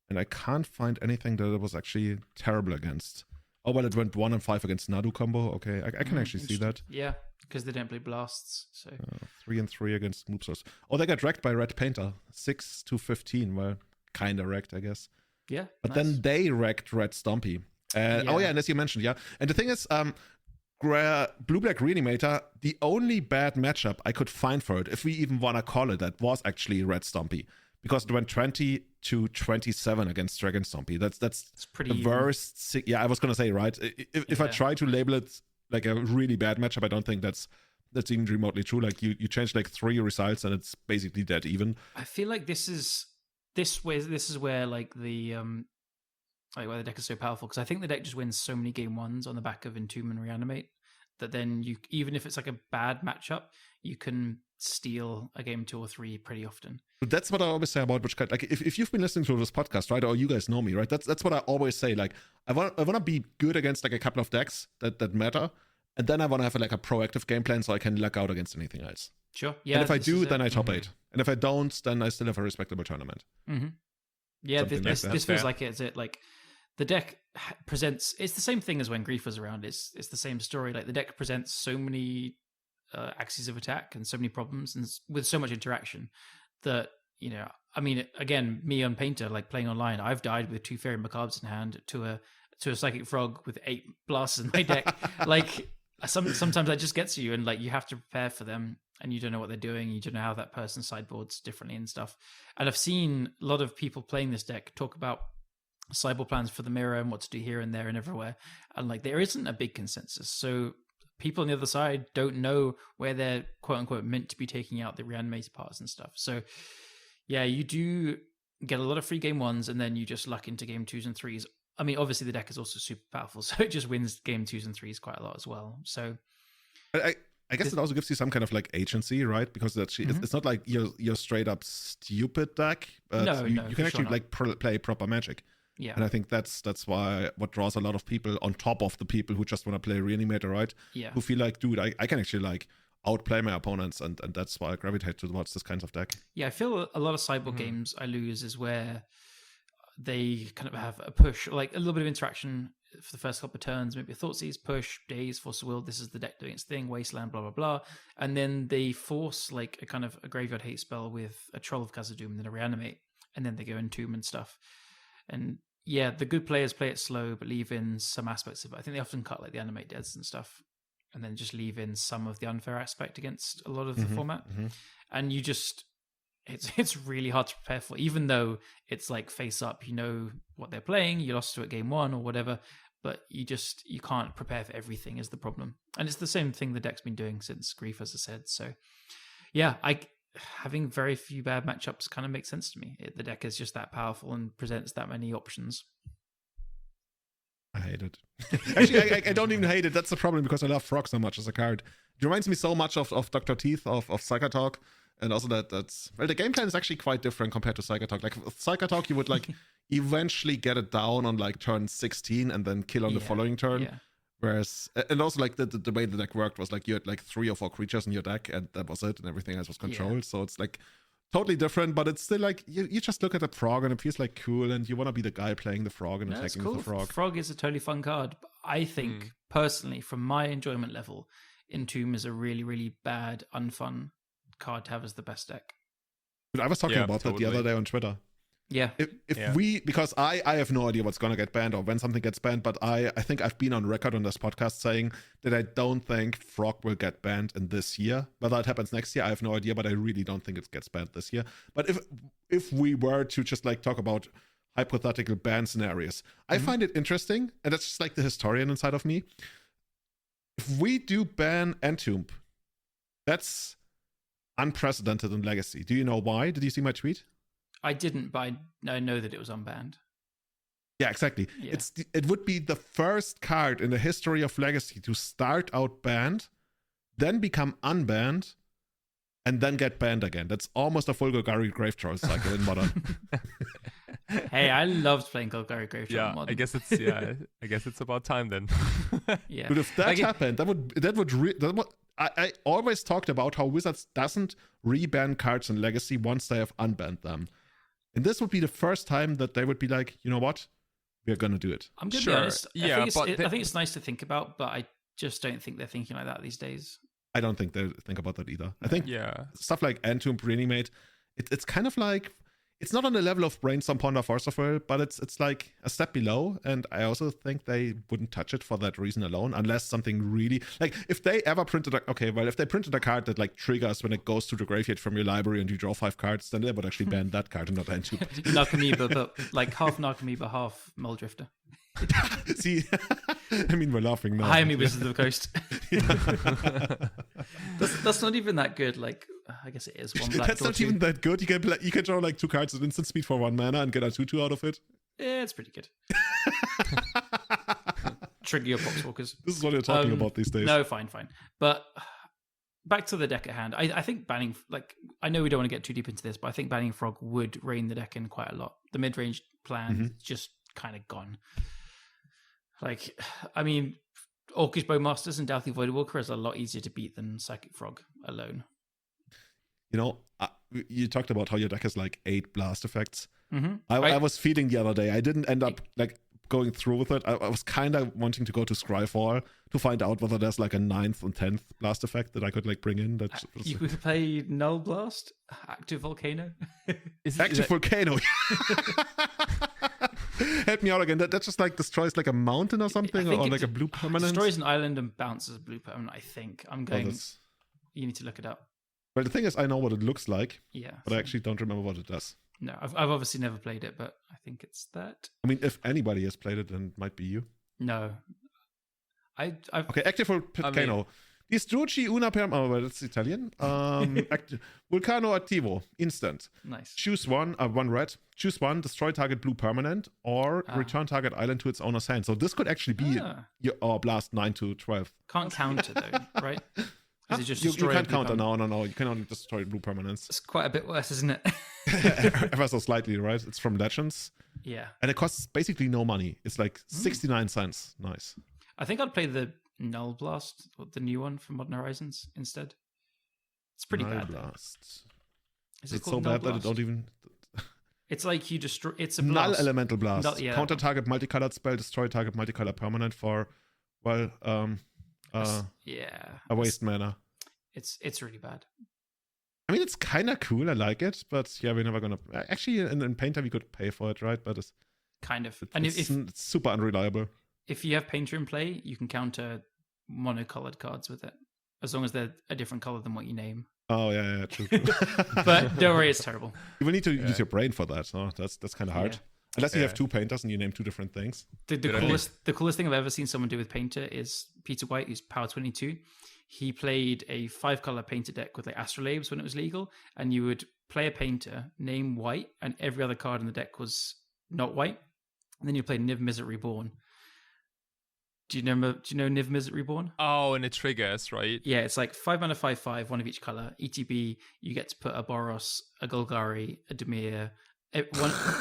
and I can't find anything that it was actually terrible against. Oh, well, it went 1-5 against Nadu combo. Okay, I can actually see that. Yeah, because they don't play blasts. So 3-3 against Moopsos. Oh, they got wrecked by Red Painter. 6-15. Well, kind of wrecked, I guess. Yeah. But then they wrecked Red Stompy. Oh, yeah, and as you mentioned, yeah. And the thing is, Blue-Black Reanimator, the only bad matchup I could find for it, if we even want to call it that, was actually Red Stompy. Because it went 20-27 against Dragon Stompy. That's pretty the worst. Yeah, I was gonna say, right. If I try to label it like a really bad matchup, I don't think that's even remotely true. Like you change like 3 results and it's basically dead even. I feel like this is where like the why the deck is so powerful, because I think the deck just wins so many game 1s on the back of Entomb and Reanimate that then you, even if it's like a bad matchup, you can steal a game 2 or 3 pretty often. That's what I always say about which card. Like if you've been listening to this podcast, right, or you guys know me, right? That's what I always say. Like I want to be good against like a couple of decks that matter, and then I want to have like a proactive game plan so I can luck out against anything else. Sure. Yeah. And if I do, then I top 8, and if I don't, then I still have a respectable tournament. Yeah. This feels like it's it like. The deck presents, it's the same thing as when Grief was around. It's the same story. Like the deck presents so many axes of attack and so many problems, and with so much interaction that, you know, I mean, again, me on Painter, like playing online, I've died with 2 Fairy Macabres in hand to a Psychic Frog with 8 blasts in my deck. Like sometimes that just gets you, and like you have to prepare for them, and you don't know what they're doing. You don't know how that person sideboards differently and stuff. And I've seen a lot of people playing this deck talk about sideboard plans for the mirror and what to do here and there and everywhere, and like there isn't a big consensus, so people on the other side don't know where they're quote unquote meant to be taking out the reanimated parts and stuff. So yeah, you do get a lot of free game 1s, and then you just luck into game 2s and 3s. I mean, obviously the deck is also super powerful, so it just wins game 2s and 3s quite a lot as well. So I guess it also gives you some kind of like agency, right? Because it's not like you're straight up stupid deck, but you can actually like play proper Magic. Yeah, and I think that's why what draws a lot of people on top of the people who just want to play Reanimator, right? Yeah, who feel like, dude, I can actually like outplay my opponents, and that's why I gravitate towards this kind of deck. Yeah, I feel a lot of sideboard games I lose is where they kind of have a push, like a little bit of interaction for the first couple of turns, maybe a Thoughtseize, push, Daze, Force of Will, this is the deck doing its thing, Wasteland, blah, blah, blah. And then they force like a kind of a Graveyard Hate spell with a Troll of Khazad-dûm and then a Reanimate and then they go Entomb and stuff. And yeah, the good players play it slow, but leave in some aspects of it. I think they often cut like the animate deads and stuff, and then just leave in some of the unfair aspect against a lot of the format. And you just, it's really hard to prepare for, even though it's like face up, you know what they're playing, you lost to it game one or whatever, but you can't prepare for everything is the problem. And it's the same thing the deck's been doing since Grief, as I said. So yeah, having very few bad matchups kind of makes sense to me. The deck is just that powerful and presents that many options. I hate it. Actually, I don't even hate it. That's the problem, because I love Frog so much as a card. It reminds me so much of Dr. Teeth, of Psychotalk, and also that's... Well, the game plan is actually quite different compared to Psychotalk. Like, with Psychotalk, you would, like, eventually get it down on, like, turn 16 and then kill on the following turn. Yeah. Whereas... And also, like, the way the deck worked was, like, you had, like, 3 or 4 creatures in your deck, and that was it, and everything else was controlled. Yeah. So it's, like... Totally different, but it's still like you just look at the frog and it feels like cool, and you want to be the guy playing the frog and attacking with the frog. Frog is a totally fun card. But I think personally, from my enjoyment level, Entomb is a really, really bad, unfun card to have as the best deck. But I was talking about that the other day on Twitter. Yeah. If we, because I have no idea what's going to get banned or when something gets banned, but I think I've been on record on this podcast saying that I don't think Frog will get banned in this year. Whether it happens next year, I have no idea, but I really don't think it gets banned this year. But if we were to just like talk about hypothetical ban scenarios, I find it interesting, and that's just like the historian inside of me. If we do ban Entomb, that's unprecedented in Legacy. Do you know why? Did you see my tweet? I didn't, but I know that it was unbanned. Yeah, exactly. Yeah. It would be the first card in the history of Legacy to start out banned, then become unbanned, and then get banned again. That's almost a full Golgari Grave Troll cycle in Modern. Hey, I loved playing Golgari Grave Troll in Modern. I guess it's about time then. Yeah. But if that happened, I always talked about how Wizards doesn't reban cards in Legacy once they have unbanned them. And this would be the first time that they would be like, you know what? We're going to do it. I'm going to be honest. I think it's nice to think about, but I just don't think they're thinking like that these days. I don't think they think about that either. I think stuff like Entomb, Reanimate, it's kind of like, it's not on the level of Brainstorm, Ponder, Force of Will, but it's like a step below. And I also think they wouldn't touch it for that reason alone, unless something really, like if they ever printed if they printed a card that like triggers when it goes to the graveyard from your library and you draw 5 cards, then they would actually ban that card and not Entomb. Narcomoeba, but like half Narcomoeba, half Muldrifter. See, I mean, we're laughing now. Hi, me Wizards of the Coast. That's not even that good. Like, I guess it is one black. That's not even that good. You can draw like 2 cards at instant speed for 1 mana and get a 2/2 out of it. Yeah, it's pretty good. Trigger your Poxwalkers. This is what you're talking about these days. No, fine. But back to the deck at hand. I think banning, like, I know we don't want to get too deep into this, but I think banning Frog would rein the deck in quite a lot. The mid-range plan just kind of gone. Like, I mean, Orcish Bowmasters and Doughty Voidwalker is a lot easier to beat than Psychic Frog alone. You know, you talked about how your deck has like 8 blast effects. I was feeding the other day. I didn't end up like going through with it. I was kind of wanting to go to Scryfall to find out whether there's like a 9th and 10th blast effect that I could like bring in. You could play Null Blast, Active Volcano. Active Volcano. Help me out again. That just like destroys like a mountain or something, or like a blue permanent. Destroys an island and bounces a blue permanent. I think I'm going. You need to look it up. Well, the thing is, I know what it looks like. Yeah, but I actually don't remember what it does. No, I've obviously never played it, but I think it's that. I mean, if anybody has played it, then it might be you. No, I've okay. Active Volcano. Distruggi una permanente. That's Italian. Vulcano attivo. Instant. Nice. Choose one red. Choose one. Destroy target blue permanent, or return target island to its owner's hand. So this could actually be your blast 9 to 12. Can't counter though, right? It just you can't counter. No. You can only destroy blue permanents. It's quite a bit worse, isn't it? Ever so slightly, right? It's from Legends. Yeah. And it costs basically no money. It's like 69 cents. Nice. I think I'd play the Null Blast, the new one from Modern Horizons instead. It's pretty Null bad. Blast. Is it's so bad that it don't even. It's like you destroy. It's a Null blast. Elemental Blast. Counter target multicolored spell. Destroy target multicolored permanent for a waste mana. It's really bad. I mean, it's kind of cool. I like it, but yeah, we're never gonna. Actually, in Painter we could pay for it, right? But it's kind of. And it's super unreliable. If you have Painter in play, you can counter monocolored cards with it, as long as they're a different color than what you name. Oh yeah, true. But don't worry, it's terrible. You will need to use your brain for that. No, that's kind of hard. Unless you have two painters and you name two different things. The coolest thing I've ever seen someone do with Painter is Peter White, who's Power 22. He played a 5-color Painter deck with like Astrolabes when it was legal, and you would play a Painter, name White, and every other card in the deck was not White. And then you play Niv Mizzet Reborn. Do you know Niv Mizzet Reborn? Oh, and it triggers, right? Yeah, it's like 5 mana, 5/5, one of each color. ETB, you get to put a Boros, a Golgari, a Dimir,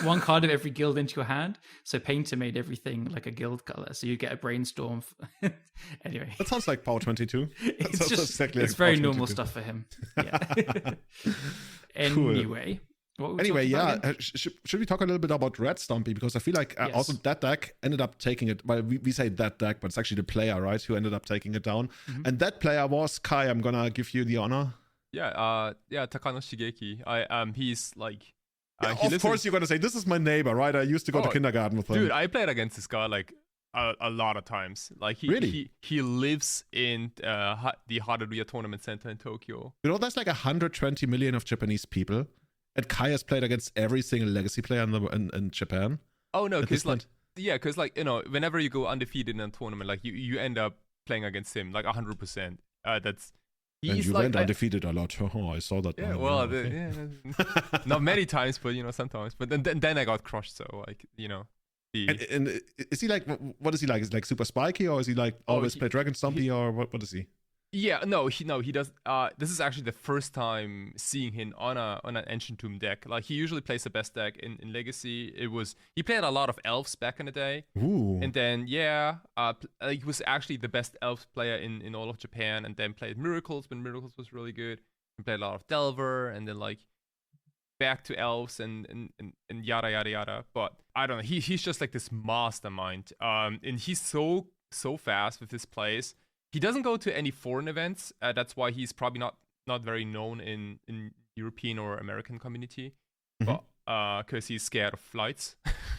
one card of every guild into your hand. So Painter made everything like a guild color. So you get a Brainstorm. Anyway, that sounds like Power 22. It's just exactly it's like very normal stuff for him. Yeah. Anyway. Anyway, yeah. Should we talk a little bit about Red Stompy? Because I feel like also that deck ended up taking it. Well, we say that deck, but it's actually the player, right, who ended up taking it down. Mm-hmm. And that player was Kai. I'm gonna give you the honor. Yeah, Takano Shigeki. He's like. Of course, you're gonna say this is my neighbor, right? I used to go to kindergarten with him. Dude, I played against this guy like a lot of times. Like he lives in the Haruya Tournament Center in Tokyo. You know, there's like 120 million of Japanese people. And Kai has played against every single Legacy player in Japan. Oh no, because like you know, whenever you go undefeated in a tournament, like you end up playing against him like 100%. And you went undefeated a lot. Oh, I saw that. Yeah, well, not many times, but you know, sometimes. But then I got crushed. So like you know, and is he like? What is he like? Is he like super spiky, or is he like always play Dragon Stompy, or what is he? Yeah, he does. This is actually the first time seeing him on an Ancient Tomb deck. Like he usually plays the best deck in Legacy. He played a lot of Elves back in the day. Ooh. And then he was actually the best Elves player in all of Japan. And then played Miracles when Miracles was really good. He played a lot of Delver, and then like back to Elves and yada yada yada. But I don't know. He's just like this mastermind. And he's so fast with his plays. He doesn't go to any foreign events. That's why he's probably not very known in European or American community. Mm-hmm. But because he's scared of flights.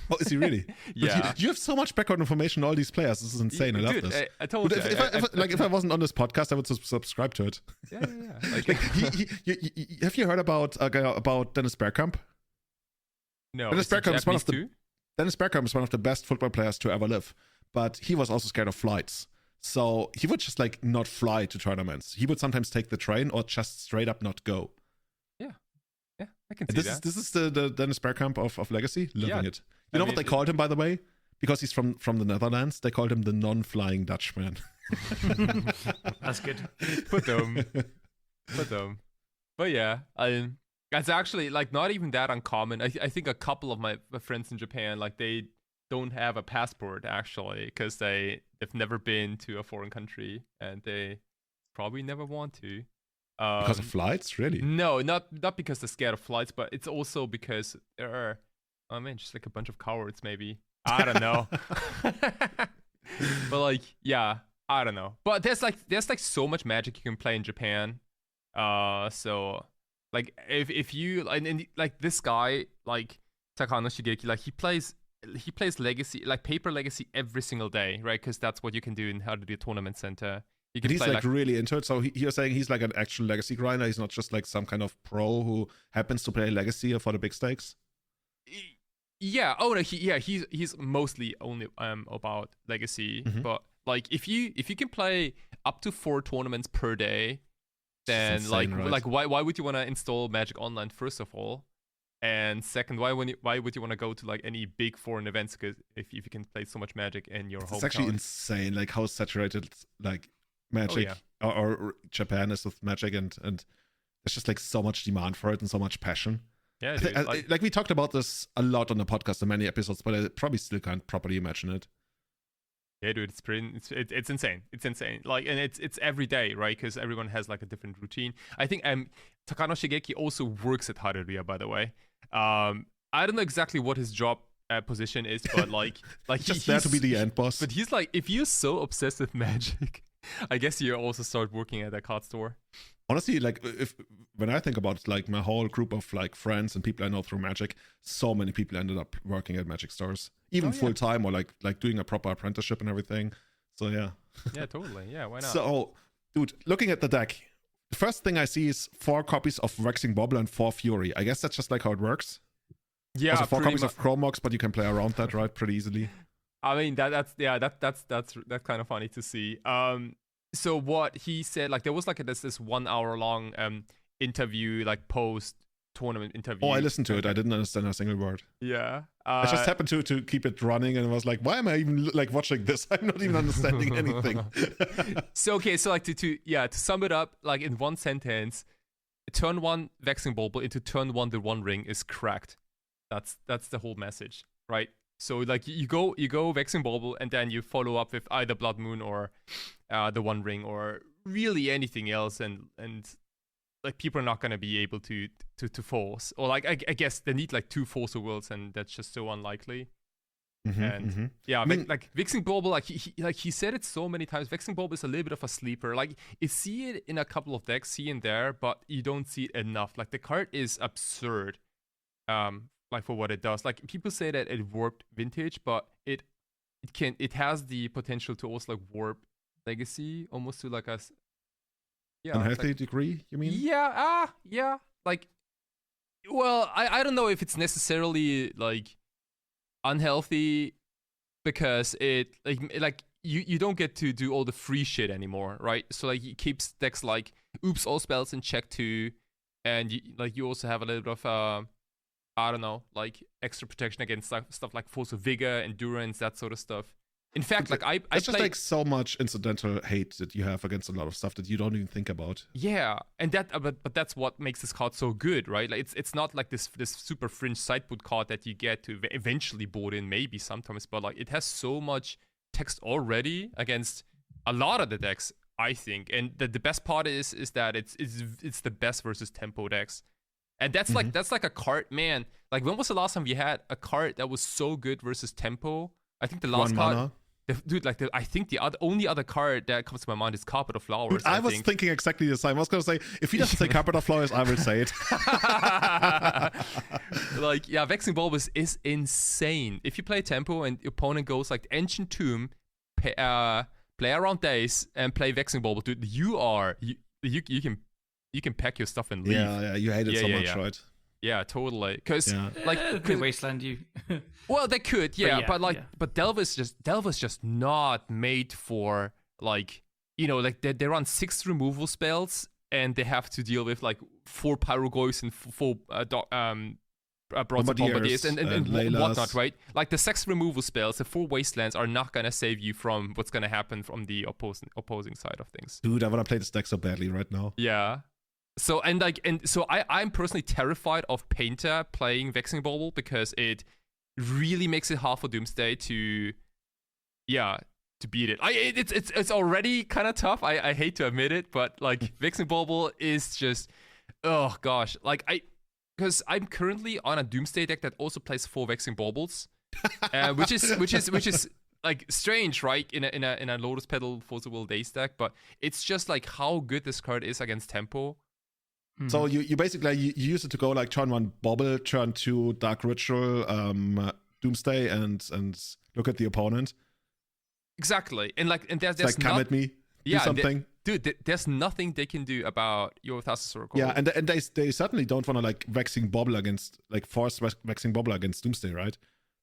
Oh, is he really? Yeah. You have so much background information on all these players. This is insane. I love this. I told you. If I wasn't on this podcast, I would subscribe to it. Yeah. Like, have you heard about Dennis Bergkamp? No. Dennis Bergkamp is one of the best football players to ever live. But he was also scared of flights. So he would just like not fly to tournaments. He would sometimes take the train or just straight up not go. Yeah, I can see that. This is the Dennis Bergkamp of Legacy. Loving it. You know what they called him, by the way? Because he's from the Netherlands. They called him the non-flying Dutchman. That's good. Put them. But yeah, it's actually like not even that uncommon. I think a couple of my friends in Japan, like they don't have a passport actually because they've never been to a foreign country and they probably never want to. Because of flights, really? No, not because they're scared of flights, but it's also because there are, just like a bunch of cowards maybe. I don't know. But like, yeah, I don't know. But there's like so much Magic you can play in Japan. So like if you like this guy like Takano Shigeki, like he plays Legacy, like paper Legacy every single day, right? Because that's what you can do in Haruya Tournament Center. You can he's play like really into it. So you're saying he's like an actual Legacy grinder. He's not just like some kind of pro who happens to play Legacy for the big stakes. Yeah. Oh no. He's mostly only about Legacy. Mm-hmm. But like if you can play up to 4 tournaments per day, then insane, like why would you want to install Magic Online first of all? And second, why would you want to go to like any big foreign events? Because if you can play so much Magic in your home, it's actually insane. Like how saturated like Magic or Japan is with Magic, and there's just like so much demand for it and so much passion. Yeah, dude, like we talked about this a lot on the podcast in many episodes, but I probably still can't properly imagine it. Yeah, dude, it's insane. It's insane. Like, and it's every day, right? Because everyone has like a different routine. I think Takano Shigeki also works at Haruya, by the way. I don't know exactly what his job position is, but like he's there to be the end boss. But he's like, if you're so obsessed with Magic, I guess you also start working at a card store. honestly, like when I think about like my whole group of like friends and people I know through Magic, so many people ended up working at Magic stores, even full time or like doing a proper apprenticeship and everything. So yeah. Yeah, totally. Yeah, why not? So, dude, looking at the deck, the first thing I see is 4 copies of Waxing Bobble and 4 Fury. I guess that's just like how it works. Yeah, also 4 copies of Chromox, but you can play around that, right? Pretty easily. I mean, that's kind of funny to see. So what he said, like there was like this 1 hour long interview, like post tournament interview. Oh, I listened to it. I didn't understand a single word. Yeah. I just happened to keep it running and was like, why am I even like watching this? I'm not even understanding anything. So like to sum it up, like in one sentence, turn 1 Vexing Bauble into turn 1 the One Ring is cracked. That's the whole message, right? So like you go Vexing Bauble and then you follow up with either Blood Moon or the One Ring or really anything else, and like people are not gonna be able to force, or like I guess they need like 2 Force of Wills, and that's just so unlikely. Yeah, I mean, like Vexing Bauble, like he said it so many times. Vexing Bauble is a little bit of a sleeper. Like you see it in a couple of decks here and there, but you don't see it enough. Like the card is absurd. Like for what it does. Like people say that it warped Vintage, but it has the potential to also like warp Legacy almost to like a unhealthy like, degree, you mean? Yeah, like, well, I don't know if it's necessarily like unhealthy, because it like you don't get to do all the free shit anymore, right? So like it keeps decks like oops all spells in check 2, and you also have a little bit of I don't know, like extra protection against stuff like Force of Vigor, Endurance, that sort of stuff. In fact, like it's just like so much incidental hate that you have against a lot of stuff that you don't even think about. Yeah, and that but that's what makes this card so good, right? Like it's not like this super fringe sideboard card that you get to eventually board in, maybe sometimes, but like it has so much text already against a lot of the decks, I think. And the best part is that it's the best versus tempo decks. And that's like a card, man. Like when was the last time we had a card that was so good versus tempo? I think the last card, I think the only other card that comes to my mind is Carpet of Flowers. Dude, I was thinking exactly the same. I was gonna say, if he doesn't say Carpet of Flowers, I will say it. Like, yeah, Vexing Bulb is insane. If you play tempo and your opponent goes like Ancient Tomb, play around Days, and play Vexing Bulb, dude, you can pack your stuff and leave. Yeah, you hate it so much, right? Yeah, totally. Because like could wasteland you. Well, they could, but Delver's just not made for like, you know, like they run 6 removal spells and they have to deal with like 4 Pyrogoys and 4 Bronze Bombardiers and whatnot, right? Like the 6 removal spells, the 4 wastelands are not gonna save you from what's gonna happen from the opposing side of things. Dude, I wanna play this deck so badly right now. Yeah. So I'm personally terrified of Painter playing Vexing Bauble because it really makes it hard for Doomsday to beat it. It's already kind of tough. I hate to admit it, but like Vexing Bauble is just, oh gosh, like because I'm currently on a Doomsday deck that also plays 4 Vexing Baubles, which is like strange, right? In a Lotus Petal Force of Will Days deck, but it's just like how good this card is against tempo. So you basically you use it to go like turn 1 Bobble, turn 2 Dark Ritual, Doomsday, and look at the opponent. Exactly, and there's like come at me, do something. Dude, there's nothing they can do about your Thassa's Oracle. Yeah, and they certainly don't want to like Vexing Bobble against like force Vexing Bobble against Doomsday, right?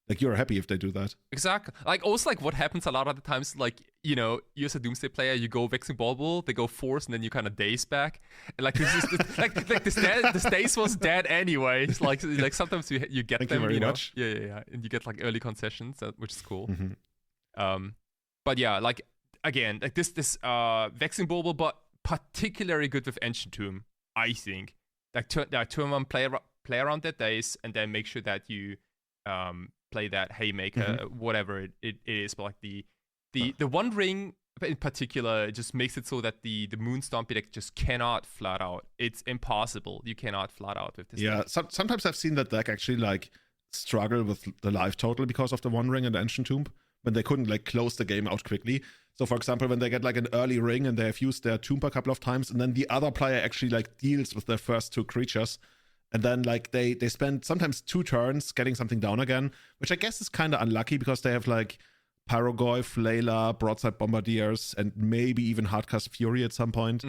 Like you're happy if they do that. Exactly. Like also like what happens a lot of the times, like, you know, you as a Doomsday player, you go Vexing Bauble, they go Force, and then you kind of daze back. And like this is like the stays was dead anyway. It's like sometimes you get Thank them, you very know. much. Yeah. And you get like early concessions, which is cool. But yeah, like again, like this Vexing Bauble, but particularly good with Ancient Tomb, I think. Like turn 1 play around that days, and then make sure that you play that Haymaker, whatever it is, but like the One Ring in particular, it just makes it so that the Moonstompy deck just cannot flat out. It's impossible. You cannot flat out with this. Yeah, sometimes I've seen that deck actually like struggle with the life total because of the One Ring and the Ancient Tomb, when they couldn't like close the game out quickly. So for example, when they get like an early ring and they have used their tomb a couple of times, and then the other player actually like deals with their first 2 creatures, and then like they spend sometimes 2 turns getting something down again, which I guess is kind of unlucky because they have like Pyrogoyf, Layla, Broadside Bombardiers, and maybe even Hardcast Fury at some point.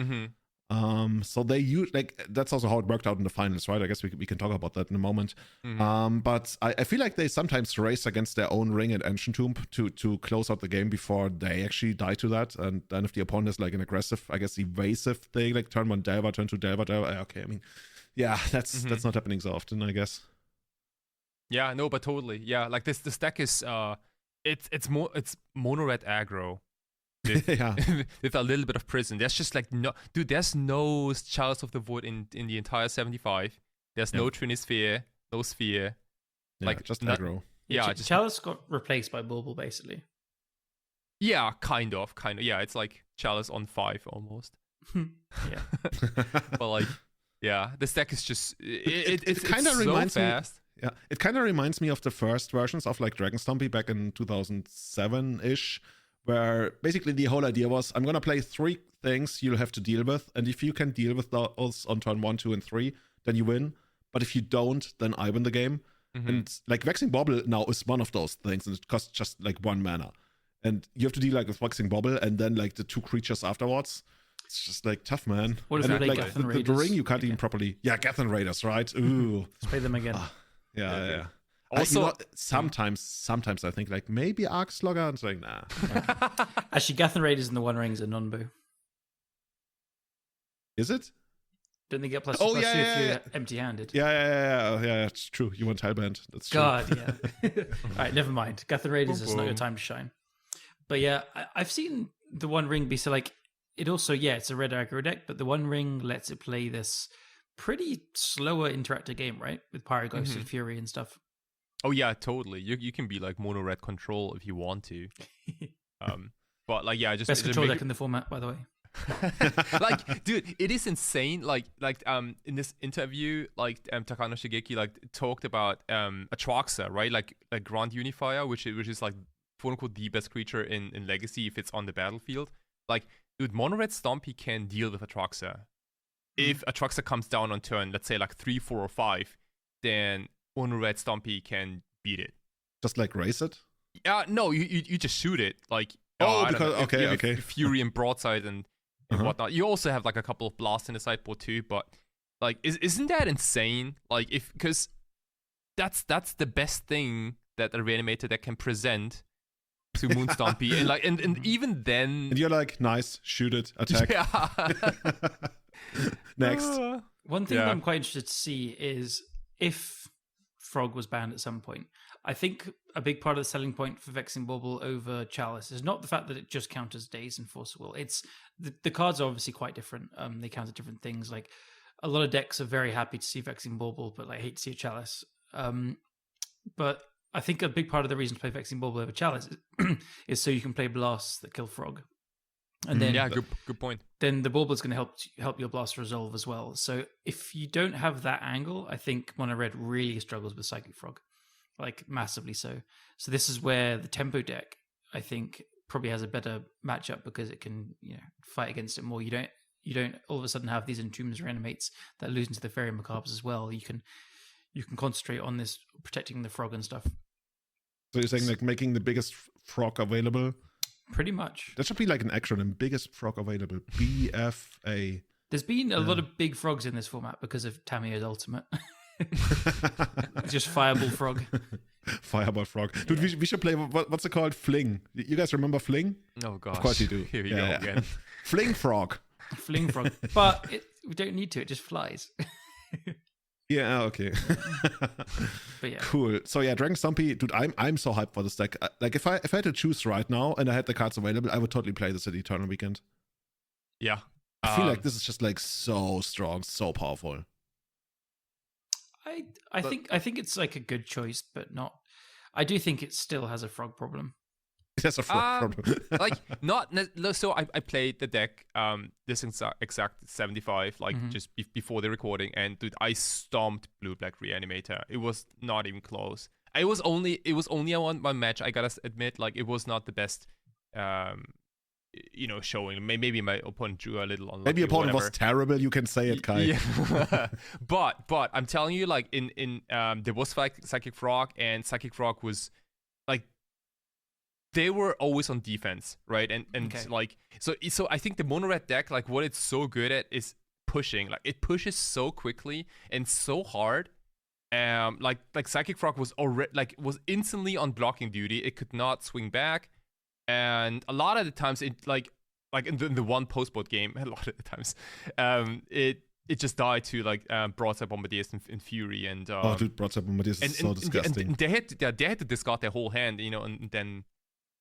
So they use like that's also how it worked out in the finals, right? I guess we can talk about that in a moment. But I feel like they sometimes race against their own ring and Ancient Tomb to close out the game before they actually die to that. And then if the opponent is like an aggressive, I guess evasive thing, like turn 1 Delver, turn 2 Delver, okay, I mean, yeah, that's not happening so often, I guess. Yeah, no, but totally. Yeah, like this deck is it's mono red aggro. With a little bit of prison. There's just like there's no Chalice of the Void in the entire 75. There's no Trinisphere, no Sphere. Like just aggro. Yeah, Chalice got replaced by Bauble basically. Yeah, kind of. Yeah, it's like Chalice on 5 almost. Yeah. But like, yeah, this deck is just it kind of reminds so fast. Me. Yeah, it kind of reminds me of the first versions of like Dragon Stompy back in 2007-ish. Where basically the whole idea was, I'm going to play 3 things you'll have to deal with. And if you can deal with those on turn 1, 2, and 3, then you win. But if you don't, then I win the game. And like Vexing Bobble now is one of those things. And it costs just like 1 mana. And you have to deal like with Vexing Bobble and then like the 2 creatures afterwards. It's just like tough, man. What is and it, like the ring you can't even properly. Yeah, Gathen Raiders, right? Ooh. Let's play them again. Yeah. Also, sometimes I think like maybe Arc Slogger and saying nah. Actually, Gathen Raiders and the One Rings are non-boo. Is it? Don't they get plus 2 if you're empty-handed? Yeah. It's true. You want Hellbent. That's true. God, yeah. All right, never mind. Gathen Raiders is not your time to shine. But yeah, I've seen the One Ring be so like it also it's a red aggro deck, but the One Ring lets it play this pretty slower interactive game, right? With Pyrogoyfs and Fury and stuff. Oh yeah, totally. You can be like mono red control if you want to. But like just best control deck in the format, by the way. Like, dude, it is insane. Like in this interview, like Takano Shigeki like talked about Atraxa, right? Like Grand Unifier, which is like quote unquote the best creature in Legacy if it's on the battlefield. Like, dude, mono red Stompy can deal with Atraxa. If Atraxa comes down on turn, let's say like 3, 4, or 5, then mono red Stompy can beat it. Just like race it? No, you just shoot it. Like okay. Fury and Broadside and whatnot. You also have like a couple of blasts in the sideboard too, but like isn't that insane? Like because that's the best thing that a reanimator that can present to Moon Stompy and like and even then and you're like, nice, shoot it, attack. Next. One thing that I'm quite interested to see is if Frog was banned at some point. I think a big part of the selling point for Vexing Bauble over Chalice is not the fact that it just counters Daze and Force of Will. It's the cards are obviously quite different. They counter different things. Like a lot of decks are very happy to see Vexing Bauble, but like hate to see a Chalice. But I think a big part of the reason to play Vexing Bauble over Chalice is so you can play blasts that kill Frog. And then good point. Then the Bauble is going to help your blast resolve as well. So if you don't have that angle, I think Mono Red really struggles with Psychic Frog, like massively so. So this is where the tempo deck, I think, probably has a better matchup because it can fight against it more. You don't all of a sudden have these Entombs Reanimates that lose into the Fairy Macabres as well. You can concentrate on this protecting the Frog and stuff. So you're saying like making the biggest frog available? Pretty much. That should be like an acronym. Biggest frog available. BFA. There's been a lot of big frogs in this format because of Tamiyo's ultimate. Just Fireball Frog. Fireball Frog. Dude, we should play, what's it called? Fling. You guys remember Fling? Oh, gosh. Of course you do. Here we go again. Fling Frog. Fling Frog. But we don't need to. It just flies. Yeah, okay. But yeah. Cool. So yeah, Dragon Stompy, dude, I'm so hyped for this deck. Like if I had to choose right now and I had the cards available, I would totally play this at Eternal Weekend. Yeah. I feel like this is just like so strong, so powerful. I think it's like a good choice, but not. I do think it still has a frog problem. It has a frog problem. Like not so. I played the deck this exact 75 just before the recording, and dude, I stomped Blue Black Reanimator. It was not even close. it was only a one match. I gotta admit, like it was not the best. Showing. Maybe my opponent drew a little unlucky. Maybe opponent was terrible. You can say it, Kai. Yeah. but I'm telling you, like in there was Psychic Frog, and Psychic Frog was like they were always on defense, right? And Okay. like so I think the mono red deck, like what it's so good at is pushing. Like it pushes so quickly and so hard. Like Psychic Frog was was instantly on blocking duty. It could not swing back. And a lot of the times, it like in the one post-board game, a lot of the times, it just died to like Broadside Bombardiers in Fury and dude, Broadside Bombardiers is so disgusting. And they had to discard their whole hand, and then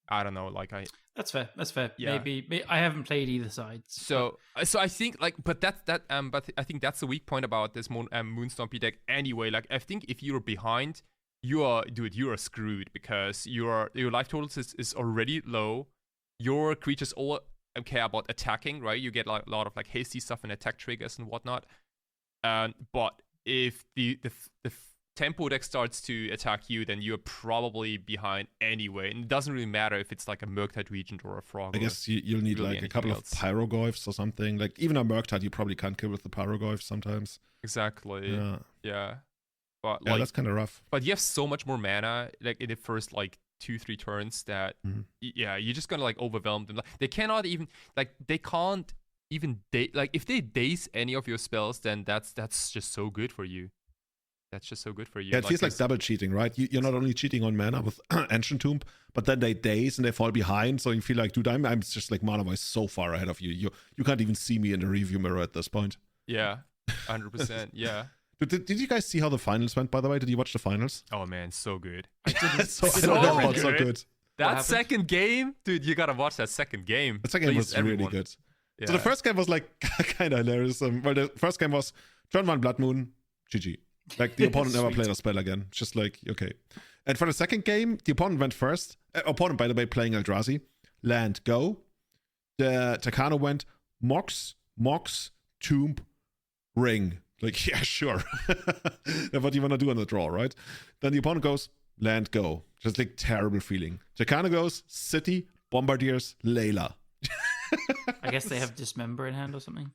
I don't know, like That's fair. Yeah. Maybe I haven't played either side. So I think like, but I think that's the weak point about this Moonstompy deck anyway. Like I think if you're behind, you are screwed because your life totals is already low. Your creatures all care about attacking, right? You get like a lot of like hasty stuff and attack triggers and whatnot. But if the tempo deck starts to attack you, then you're probably behind anyway. And it doesn't really matter if it's like a Murktide Regent or a Frog. I guess you'll need really like a couple of Pyroglyphs or something. Like even a Murktide you probably can't kill with the Pyroglyphs sometimes. Exactly. Yeah. But yeah, that's kind of rough. But you have so much more mana, like in the first like 2-3 turns, that you're just gonna like overwhelm them. Like they can't even like if they daze any of your spells, then that's just so good for you. That's just so good for you. Yeah, it feels like double cheating, right? You're not only cheating on mana with Ancient Tomb, but then they daze and they fall behind, so you feel like, dude, I'm just like mana-wise so far ahead of you. You can't even see me in the review mirror at this point. Yeah, 100%. Yeah. Did you guys see how the finals went, by the way? Did you watch the finals? Oh, man, so good. So good. That second game, dude, you gotta watch that second game. The second game was really good. Yeah. So the first game was like kind of hilarious. Well, the first game was turn 1 Blood Moon, GG. Like the opponent never played a spell again. Just like, okay. And for the second game, the opponent went first. Opponent, by the way, playing Eldrazi. Land, go. The Takano went Mox, Tomb, Ring. Like, yeah, sure. What do you want to do on the draw, right? Then the opponent goes, land, go. Just like terrible feeling. Takano goes, city, Bombardiers, Layla. I guess they have Dismember in hand or something.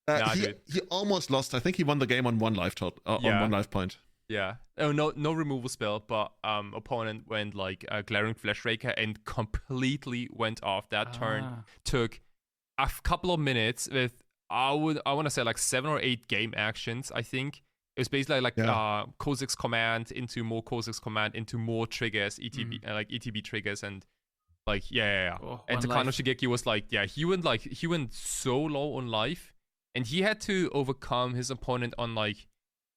He almost lost. I think he won the game on one life on 1 life point. Yeah. Oh, no removal spell, but opponent went like Glaring Fleshraker and completely went off that turn. Took a couple of minutes with I want to say like 7 or 8 game actions. I think it was basically like Kha'Zix command into more Kha'Zix command into more triggers, ETB like ETB triggers, and like Oh, and Takano Shigeki was like he went so low on life, and he had to overcome his opponent on like,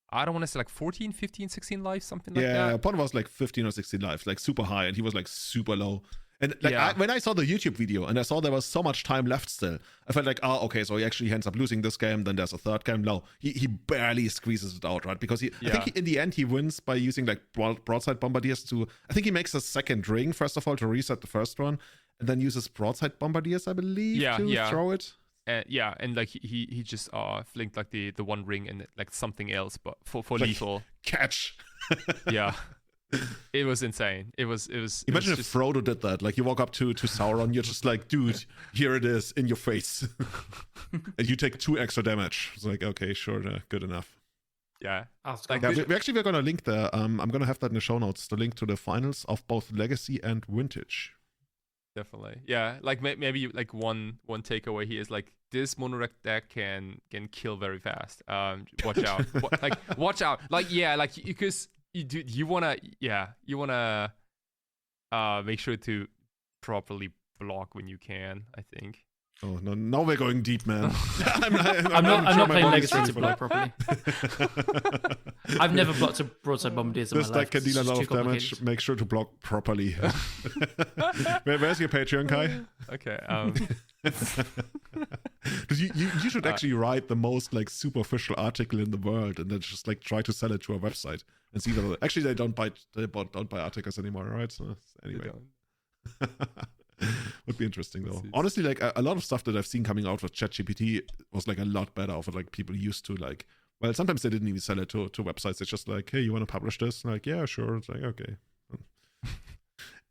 I don't want to say like 14, 15, 16 lives, something like that. Yeah, opponent was like 15 or 16 lives, like super high, and he was like super low. And like when I saw the YouTube video and I saw there was so much time left still, I felt like, oh, okay, so he actually ends up losing this game. Then there's a third game. No, he barely squeezes it out, right? Because I think in the end he wins by using like broadside bombardiers to. I think he makes a second ring first of all to reset the first one, and then uses broadside bombardiers, I believe, to throw it. And like he just flinked like the one ring and like something else, but for like, lethal catch. Yeah. It was insane. It was. Imagine if Frodo did that. Like you walk up to Sauron, you're just like, dude, here it is in your face, and you take 2 extra damage. It's like, okay, sure, good enough. Yeah. Like we're gonna link there. I'm gonna have that in the show notes. The link to the finals of both Legacy and Vintage. Definitely. Yeah. Like maybe like one takeaway here is like this mono deck can kill very fast. Watch out. Watch out. Like because. You wanna make sure to properly block when you can, I think. Oh no! Now we're going deep, man. I'm not playing Legacy to block properly. I've never blocked a broadside bombardiers in my life. This deck can deal a lot of damage. Make sure to block properly. Where's your Patreon, Kai? Okay. You should actually write the most like superficial article in the world, and then just like try to sell it to a website and see whether actually they don't buy articles anymore, right? So anyway. Would be interesting though. Honestly, like a lot of stuff that I've seen coming out with ChatGPT was like a lot better of what like people used to like Well, sometimes they didn't even sell it to websites. It's just like, hey, you want to publish this? And like, yeah, sure. It's like, okay.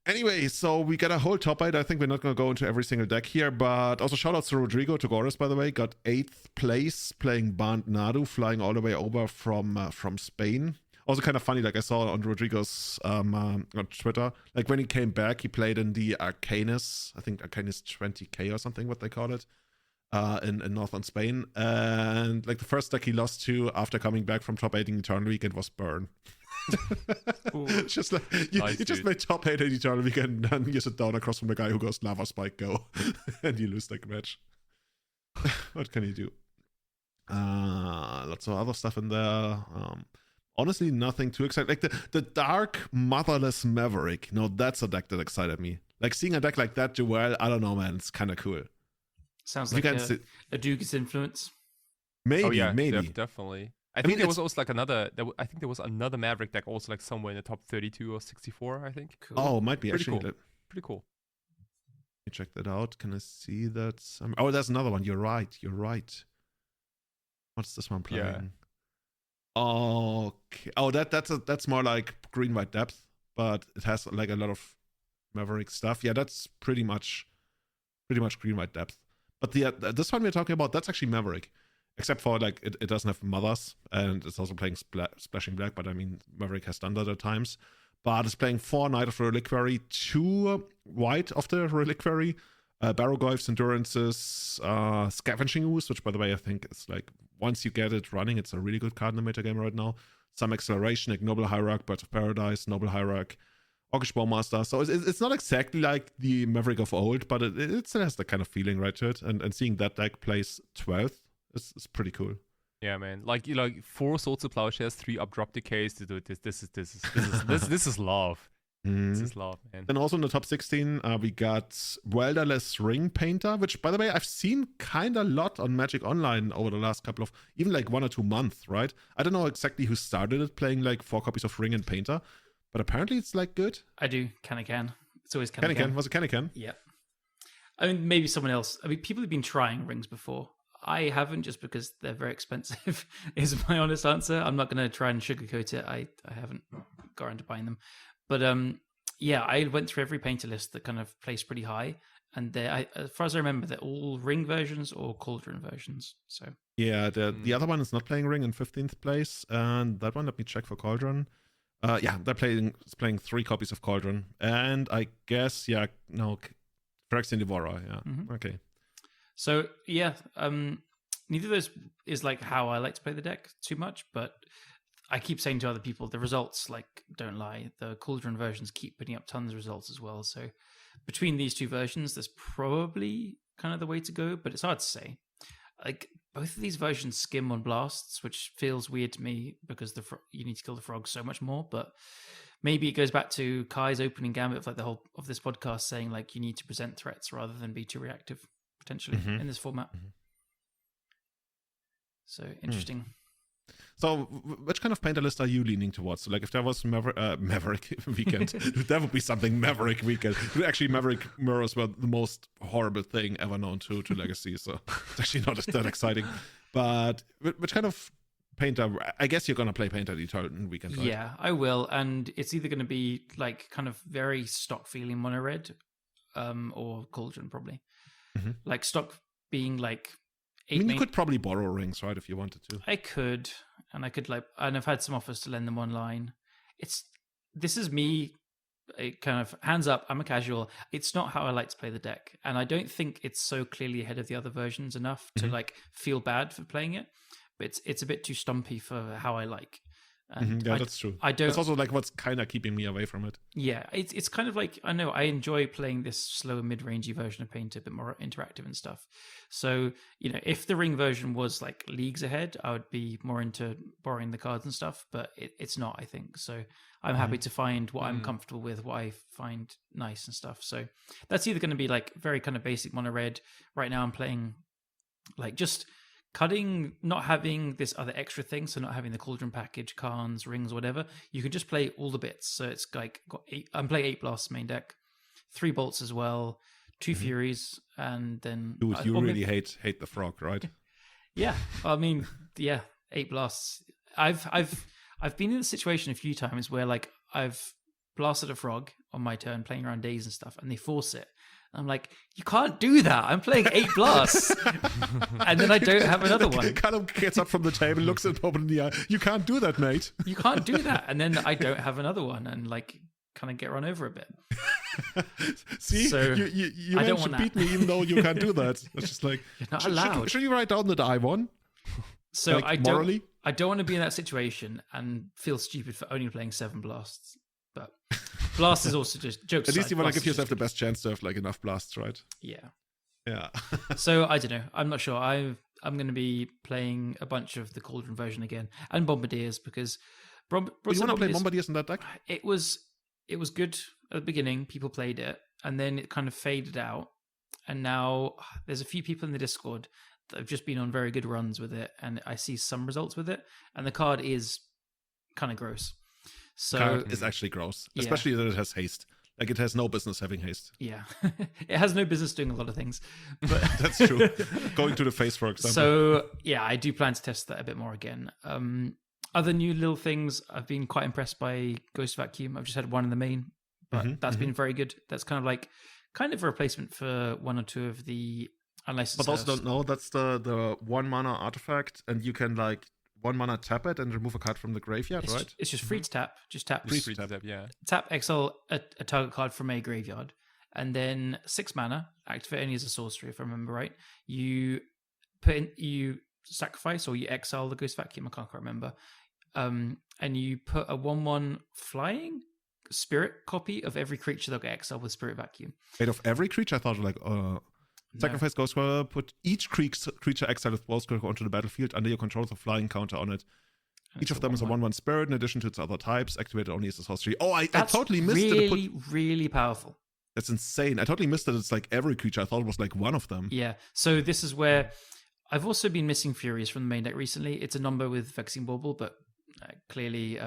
Anyway, so we got a whole top 8. I think we're not going to go into every single deck here, but also shout outs to Rodrigo Togores, by the way. Got 8th place playing Band Nadu, flying all the way over from Spain. Also kind of funny, like I saw on Rodrigo's on Twitter, like when he came back, he played in the Arcanus, I think Arcanus 20k or something, what they call it, in northern Spain. And like the first deck he lost to after coming back from top 8 in Eternal Weekend was Burn. It's just like you just made top 8 in Eternal Weekend, and then you sit down across from the guy who goes Lava Spike go, and you lose that match. What can you do? Lots of other stuff in there. Honestly, nothing too exciting. Like the Dark Motherless Maverick. No, that's a deck that excited me. Like seeing a deck like that do well, I don't know, man. It's kind of cool. Sounds like a Duke's influence. Maybe, definitely. I think there was also like another. I think there was another Maverick deck also like somewhere in the top 32 or 64. I think. Cool. Oh, might be pretty actually cool. Pretty cool. Let me check that out. Can I see that? Oh, there's another one. You're right. What's this one playing? Yeah. Okay. Oh, that's more like green white depth, but it has like a lot of Maverick stuff. Yeah, that's pretty much green white depth. But this one we're talking about, that's actually Maverick, except for like it doesn't have mothers, and it's also playing splashing black. But I mean, Maverick has done that at times. But it's playing 4 Knight of the Reliquary, 2 white of the Reliquary, Barrogoyf's Endurances, Scavenging Ooze, which by the way I think is like, once you get it running, it's a really good card in the meta game right now. Some Acceleration, Ignoble Hierarch, Birds of Paradise, Noble Hierarch, Orcish Bowmaster. So it's not exactly like the Maverick of old, but it still has that kind of feeling right to it. And seeing that deck plays 12th is pretty cool. Yeah, man. Like 4 Swords of Plowshares, 3 Updrop Decays to do this. This is love. This is love, man. Then also in the top 16, we got Welderless Ring Painter, which, by the way, I've seen kind of a lot on Magic Online over the last couple of, even like 1 or 2 months, right? I don't know exactly who started it, playing like 4 copies of Ring and Painter, but apparently it's like good. I do. Can. It's always can. Was it can? Yeah. I mean, maybe someone else. I mean, people have been trying rings before. I haven't, just because they're very expensive, is my honest answer. I'm not going to try and sugarcoat it. I haven't got around to buying them. But yeah, I went through every painter list that kind of placed pretty high. And as far as I remember, they're all ring versions or cauldron versions. So yeah, the other one is not playing ring in 15th place. And that one, let me check for cauldron. Yeah, they're playing 3 copies of cauldron. And I guess, Phyrexian Devourer, yeah. Mm-hmm. Okay. So yeah, neither of those is like how I like to play the deck too much, but I keep saying to other people, the results like don't lie. The cauldron versions keep putting up tons of results as well. So between these 2 versions, there's probably kind of the way to go, but it's hard to say. Like both of these versions skim on blasts, which feels weird to me because you need to kill the frog so much more. But maybe it goes back to Kai's opening gambit of like the whole of this podcast saying like you need to present threats rather than be too reactive potentially in this format. Mm-hmm. So interesting. So, which kind of painter list are you leaning towards? So, like, if there was Maverick Weekend, that would be something Maverick Weekend. Actually, Maverick mirrors were the most horrible thing ever known to Legacy, so it's actually not that exciting. But which kind of painter? I guess you're gonna play Painter the Eternal Weekend, right? Yeah, I will, and it's either gonna be like kind of very stock feeling mono red, or cauldron probably. Mm-hmm. Like stock being like. I mean, you could probably borrow rings, right, if you wanted to. I could, and I've had some offers to lend them online. This is me, kind of hands up. I'm a casual. It's not how I like to play the deck, and I don't think it's so clearly ahead of the other versions enough to like feel bad for playing it. But it's a bit too stumpy for how I like. And yeah, that's true. I don't. It's also like what's kind of keeping me away from it. Yeah, it's kind of like I know I enjoy playing this slow mid-rangey version of Painter, a bit more interactive and stuff. So if the ring version was like leagues ahead, I would be more into borrowing the cards and stuff. But it's not, I think. So I'm happy to find what I'm comfortable with, what I find nice and stuff. So that's either going to be like very kind of basic mono red. Right now I'm playing like just. Cutting, not having this other extra thing, so not having the cauldron package, Karns, rings, whatever. You can just play all the bits. So it's like I'm playing 8 blasts main deck, 3 bolts as well, 2 furies, and then you really hate the frog, right? Yeah, I mean, yeah, 8 blasts. I've been in a situation a few times where like I've blasted a frog on my turn, playing around days and stuff, and they force it. I'm like, you can't do that. I'm playing 8 blasts, and then I don't have another one. Callum gets up from the table, looks at Bob in the eye. You can't do that, mate. You can't do that, and then I don't have another one, and like kind of get run over a bit. See, so you managed to beat me, even though you can't do that. It's just like, you're not allowed. Should you write down that I won? So like, I don't want to be in that situation and feel stupid for only playing 7 blasts. But blast is also just jokes. At least you want to give yourself the best chance to have like enough blasts, right? Yeah. So I don't know. I'm not sure. I'm going to be playing a bunch of the Cauldron version again and Bombardiers because. You want to play Bombardiers in that deck? It was good at the beginning. People played it, and then it kind of faded out. And now there's a few people in the Discord that have just been on very good runs with it, and I see some results with it. And the card is kind of gross. So card is actually gross, especially that it has haste. Like it has no business having haste. Yeah, it has no business doing a lot of things. But that's true. Going to the face, for example. So yeah, I do plan to test that a bit more again. Other new little things, I've been quite impressed by Ghost Vacuum. I've just had one in the main, but that's been very good. That's kind of a replacement for one or two of the unlicensed. But those don't know, that's the 1 mana artifact, and you can like 1 mana tap it and remove a card from the graveyard, right? It's just free to tap. Just tap. Free to tap, yeah. Tap, exile a target card from a graveyard, and then 6 mana, activate only as a sorcery, if I remember right. You sacrifice or you exile the Ghost Vacuum, I can't quite remember. And you put a 1/1 flying spirit copy of every creature that got exiled with Spirit Vacuum. Wait, of every creature? I thought like sacrifice Ghost Warrior, put each creature exiled with Ghost Warrior onto the battlefield under your control with a flying counter on it. And each of them is a 1/1 spirit in addition to its other types, activated only as a sorcery. Oh, I totally missed it. Really powerful. That's insane. I totally missed that it's like every creature. I thought it was like one of them. Yeah. So this is where I've also been missing Furies from the main deck recently. It's a number with Vexing Bauble, but clearly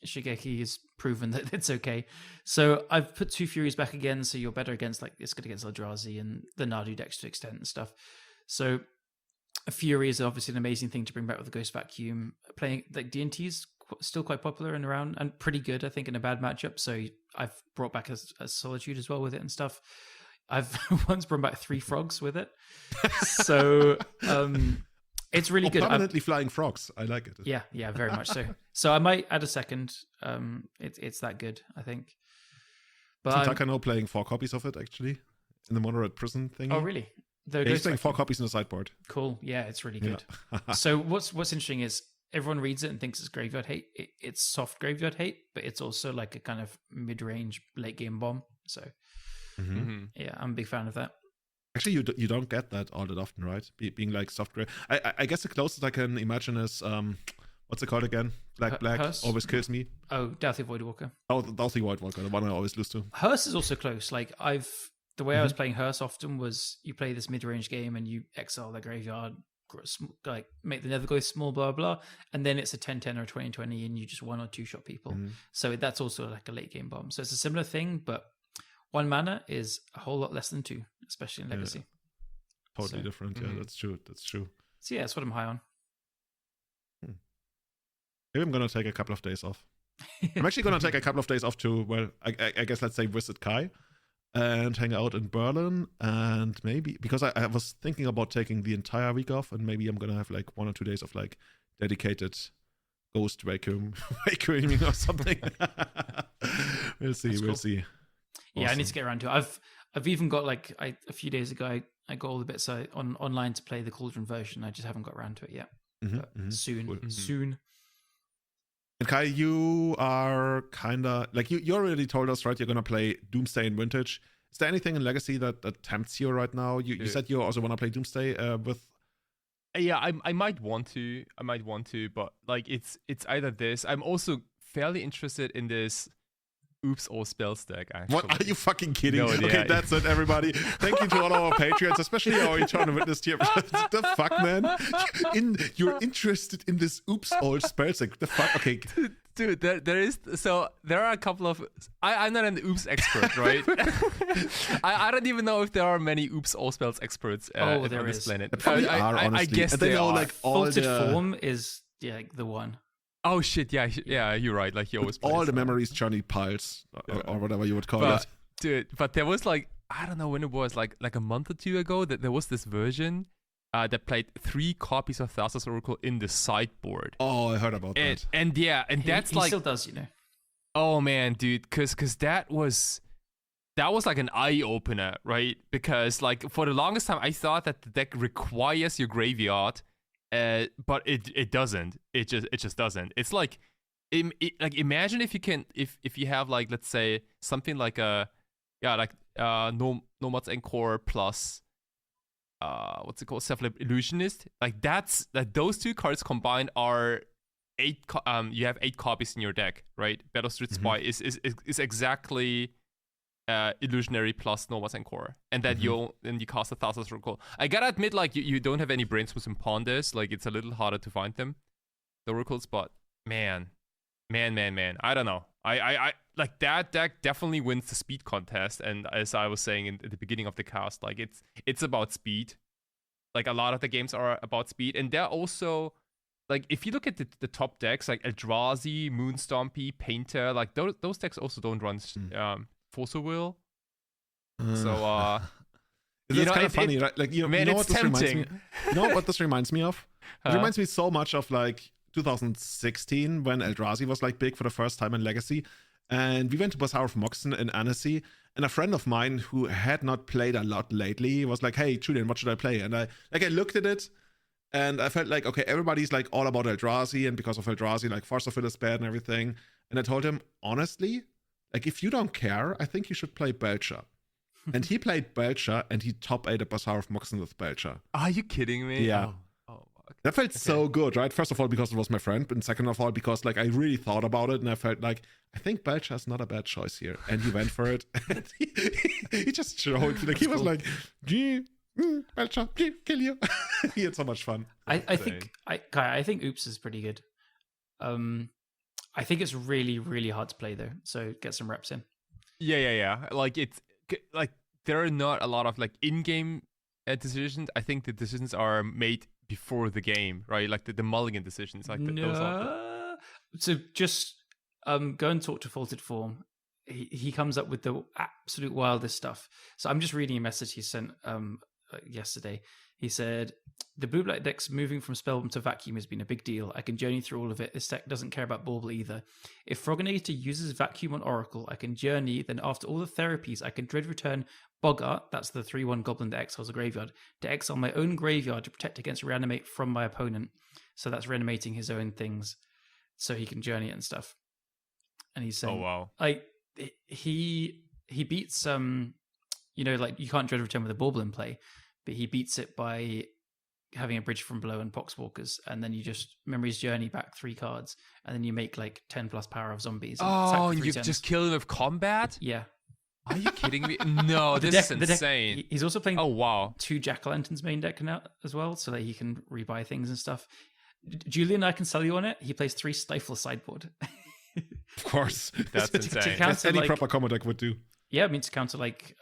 Shigeki has proven that it's okay. So I've put 2 Furies back again, so you're better against like it's good against Eldrazi and the Nadu decks to extent and stuff. So a Fury is obviously an amazing thing to bring back with the Ghost Vacuum. Playing like D&T is still quite popular and around and pretty good, I think, in a bad matchup. So I've brought back a Solitude as well with it and stuff. I've once brought back 3 frogs with it. So it's really good. Permanently flying frogs. I like it. Yeah, very much so. So I might add a second. It's that good, I think. But Takano playing 4 copies of it, actually, in the moderate prison thing. Oh, really? He's playing 4 copies in the sideboard. Cool. Yeah, it's really good. Yeah. So what's interesting is everyone reads it and thinks it's graveyard hate. It's soft graveyard hate, but it's also like a kind of mid-range late game bomb. So yeah, I'm a big fan of that. Actually, you don't get that all that often, right? Being like soft gray. I guess the closest I can imagine is what's it called again? Black Hearse? always kills me. Oh, Doughty Voidwalker. Oh, Doughty Voidwalker, the one I always lose to. Hearse is also close. Like the way I was playing Hearse often was you play this mid-range game and you exile the graveyard, like make the Nether go small, blah blah, and then it's a 10-10 or a 20-20, and you just 1 or 2 shot people. So that's also like a late game bomb. So it's a similar thing, but 1 mana is a whole lot less than 2, especially in Legacy. Yeah. Totally different. Yeah, that's true. So yeah, that's what I'm high on. Maybe I'm gonna take a couple of days off. I'm actually gonna take a couple of days off to, well, I guess let's say visit Kai and hang out in Berlin, and maybe because I was thinking about taking the entire week off, and maybe I'm gonna have like 1 or 2 days of like dedicated ghost vacuuming or something. We'll see. Yeah, awesome. I need to get around to it. I've even got like a few days ago I got all the bits online to play the Cauldron version. I just haven't got around to it yet. Soon, cool. Soon. And Kai, you are kind of like you already told us, right? You're gonna play Doomsday in Vintage. Is there anything in Legacy that tempts you right now? You said you also want to play Doomsday with. Yeah, I might want to, but like it's either this. I'm also fairly interested in this Oops All Spells deck, actually. What? Are you fucking kidding? No idea. Okay, that's it, everybody. Thank you to all our Patreons, especially our Eternal Witness tier. The fuck, man? You're interested in this Oops All Spells deck. The fuck? Okay. Dude, there are a couple of. I'm not an oops expert, right? I don't even know if there are many oops all spells experts on this planet. There probably are, honestly. I guess and they know like all Faulted the form is like the one. Oh shit! Yeah, you're right. Like he always plays all the memories journey piles or whatever you would call it. Dude, but there was like I don't know when it was like a month or two ago that there was this version that played 3 copies of Thassa's Oracle in the sideboard. Oh, I heard about that. And that's he like still does, you know. Oh man, dude, because that was like an eye opener, right? Because like for the longest time, I thought that the deck requires your graveyard, but it doesn't. It just doesn't. It's like, like imagine if you have like let's say something like Nomad's Encore plus what's it called, Self Illusionist. Like those 2 cards combined are 8. You have 8 copies in your deck, right? Battle Street Spy is exactly Illusionary plus Nomad's Encore, and that you cast a Thassa's Oracle. I gotta admit, like you don't have any Brainstorms and Ponders. Like it's a little harder to find them, the Oracles. But man, I don't know. I like that deck definitely wins the speed contest, and as I was saying at the beginning of the cast, like it's about speed. Like a lot of the games are about speed, and they're also like if you look at the top decks like Eldrazi, Moonstompy, Painter, like those decks also don't run Force of Will. So it's kind of funny, right? Like you know what this reminds me. You know what this reminds me of? It reminds me so much of like 2016 when Eldrazi was like big for the first time in Legacy, and we went to Bazaar of Moxon in Annecy, and a friend of mine who had not played a lot lately was like, "Hey Julian, what should I play?" And I looked at it and I felt like, okay, everybody's like all about Eldrazi, and because of Eldrazi, like Force of Will is bad and everything. And I told him, honestly, like if you don't care, I think you should play Belcher. And he played Belcher, and he top 8 at Bazaar of Moxon with Belcher. Are you kidding me? Yeah. That felt so good, right? First of all, because it was my friend, and second of all, because like I really thought about it, and I felt like I think Belcher is not a bad choice here, and he went for it. And he just showed, like he was like, "Gee, Belcher, kill you." He had so much fun. I think Oops is pretty good. I think it's really, really hard to play though, so get some reps in. Yeah. Like it's like there are not a lot of like in-game decisions. I think the decisions are made before the game, right? Like the mulligan decisions, like those are. So just go and talk to Faulted Form. He comes up with the absolute wildest stuff. So I'm just reading a message he sent yesterday. He said, "The blue black deck's moving from Spellbomb to Vacuum has been a big deal. I can journey through all of it. This deck doesn't care about Bauble either. If Froginator uses Vacuum on Oracle, I can journey. Then after all the therapies, I can dread return Boggart, that's the 3/1 goblin that exiles a graveyard, to exile my own graveyard to protect against reanimate from my opponent." So that's reanimating his own things so he can journey it and stuff. And he's saying, "Oh wow. Like he beats like you can't dread return with a Bauble in play. But he beats it by having a Bridge from Below and Poxwalkers, and then you just Memory's Journey back 3 cards, and then you make like 10 plus power of zombies. And you just kill them with combat? Yeah. Are you kidding me? No, this is insane. He's also playing 2 Jack-o'-lanterns main deck now as well, so that he can rebuy things and stuff. Julian, I can sell you on it. He plays 3 Stifle sideboard. Of course. That's insane. That's any proper combo deck would do. Yeah, I mean to counter like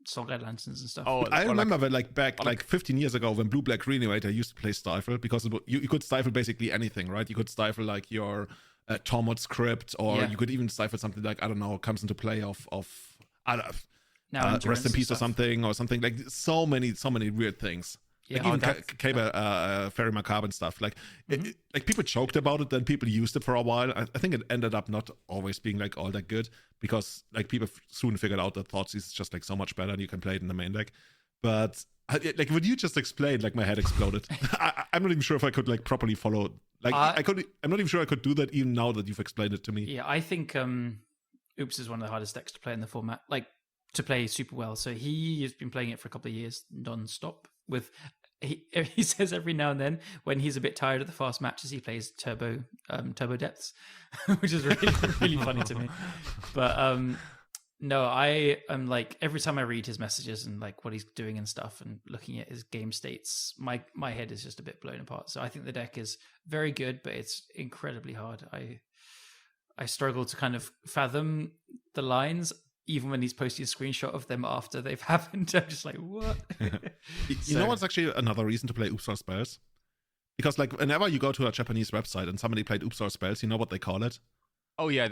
Soulguide Lanterns and stuff. I remember that like 15 years ago when Blue Black Reanimator used to play Stifle, because you could stifle basically anything, right? You could stifle like your Tormod script, or you could even stifle something like, I don't know, comes into play of Rest in Peace or something like so many weird things. Yeah, like even Caber, Fairy Macabre and stuff. Like, like people joked about it, then people used it for a while. I think it ended up not always being like all that good, because like people soon figured out that Thought's is just like so much better, and you can play it in the main deck. But like what you just explained, like my head exploded. I'm not even sure if I could like properly follow. Like I'm not even sure I could do that even now that you've explained it to me. Yeah, I think Oops is one of the hardest decks to play in the format. Like to play super well. So he has been playing it for a couple of years non-stop with. He says every now and then when he's a bit tired of the fast matches, he plays Turbo Depths, which is really really funny to me. But no, I am like every time I read his messages and like what he's doing and stuff, and looking at his game states, my head is just a bit blown apart. So I think the deck is very good, but it's incredibly hard. I struggle to kind of fathom the lines, even when he's posting a screenshot of them after they've happened. I'm just like, what? You know what's actually another reason to play Oops or Spells? Because like whenever you go to a Japanese website and somebody played Oops or Spells, you know what they call it? Oh yeah,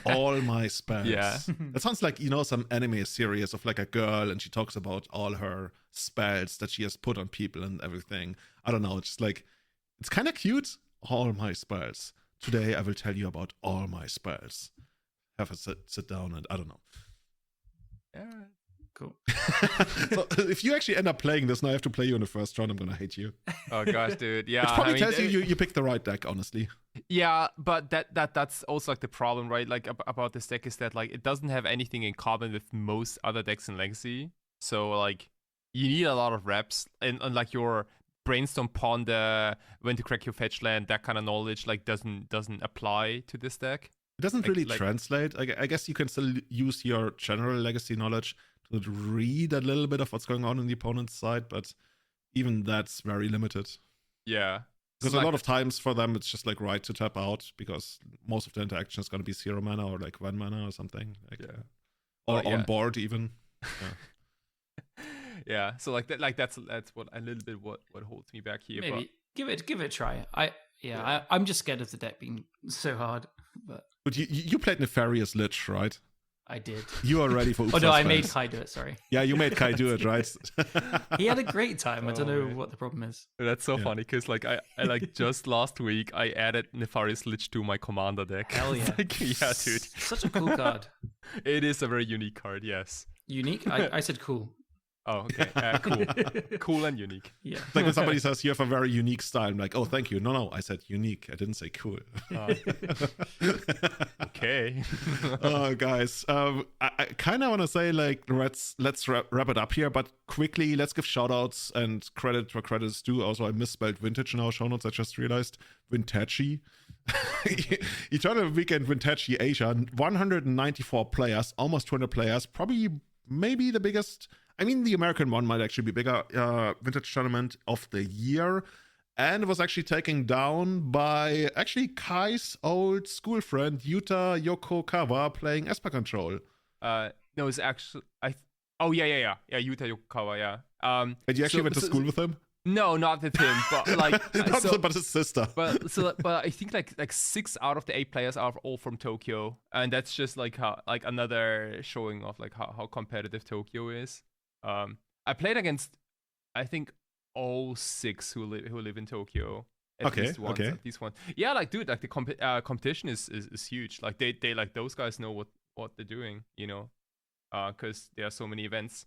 All My Spells. Yeah. That sounds like, you know, some anime series of like a girl and she talks about all her spells that she has put on people and everything. I don't know, it's just like, it's kind of cute. All my spells. Today I will tell you about all my spells. Have a sit down and I don't know. Yeah. Cool. So if you actually end up playing this and I have to play you in the first round, I'm gonna hate you. Oh gosh, dude. Yeah. Which probably I mean, tells you picked the right deck, honestly. Yeah, but that's also like the problem, right? Like about this deck is that like it doesn't have anything in common with most other decks in Legacy. So like you need a lot of reps and like your brainstorm, ponder, when to crack your fetch land, that kind of knowledge like doesn't apply to this deck. It doesn't really translate. I guess you can still use your general Legacy knowledge to read a little bit of what's going on the opponent's side, but even that's very limited. Yeah. Because So a like lot of times for them, it's just like right to tap out because most of the interaction is going to be 0 mana or like 1 mana or something. Like, Yeah. Or Well, on yeah. board even. Yeah. Yeah, so like that's what a little bit what holds me back here. Maybe give it a try. I'm just scared of the deck being so hard, but But you played Nefarious Lich, right? I did. You are ready for Oops Oh no, or I made Spells. Kai do it. Sorry, Yeah, you made Kai do it, right? he had a great time. I don't Oh, know man. what the problem is. But that's so Yeah. funny because like I like just last week I added Nefarious Lich to my commander deck. Hell It's yeah. like, yeah, dude. Such a cool card. It is a very unique card, yes. Unique. I said cool. Oh, okay. Cool. Cool and unique. Yeah. It's like when somebody says you have a very unique style. I'm like, oh, thank you. No, I said unique. I didn't say cool. Okay. Guys, I kind of want to say like let's wrap it up here, but quickly let's give shout outs and credit where credit is due. Also, I misspelled vintage in our show notes. I just realized Vintage. Eternal Weekend Vintage Asia, 194 players, almost 200 players, probably maybe the biggest. I mean, the American one might actually be bigger vintage tournament of the year. And it was actually taken down by actually Kai's old school friend, Yuta Yokokawa, playing Esper Control. No, it's actually yeah, Yuta Yokokawa, yeah. And you actually went to school with him? No, not with him, but like But his sister. But I think like 6 out of the 8 players are all from Tokyo, and that's just like another showing of like how competitive Tokyo is. I played against, I think, all 6 who live in Tokyo. At least once. Yeah, like dude, like the competition is huge. Like they like those guys know what they're doing, you know, because there are so many events.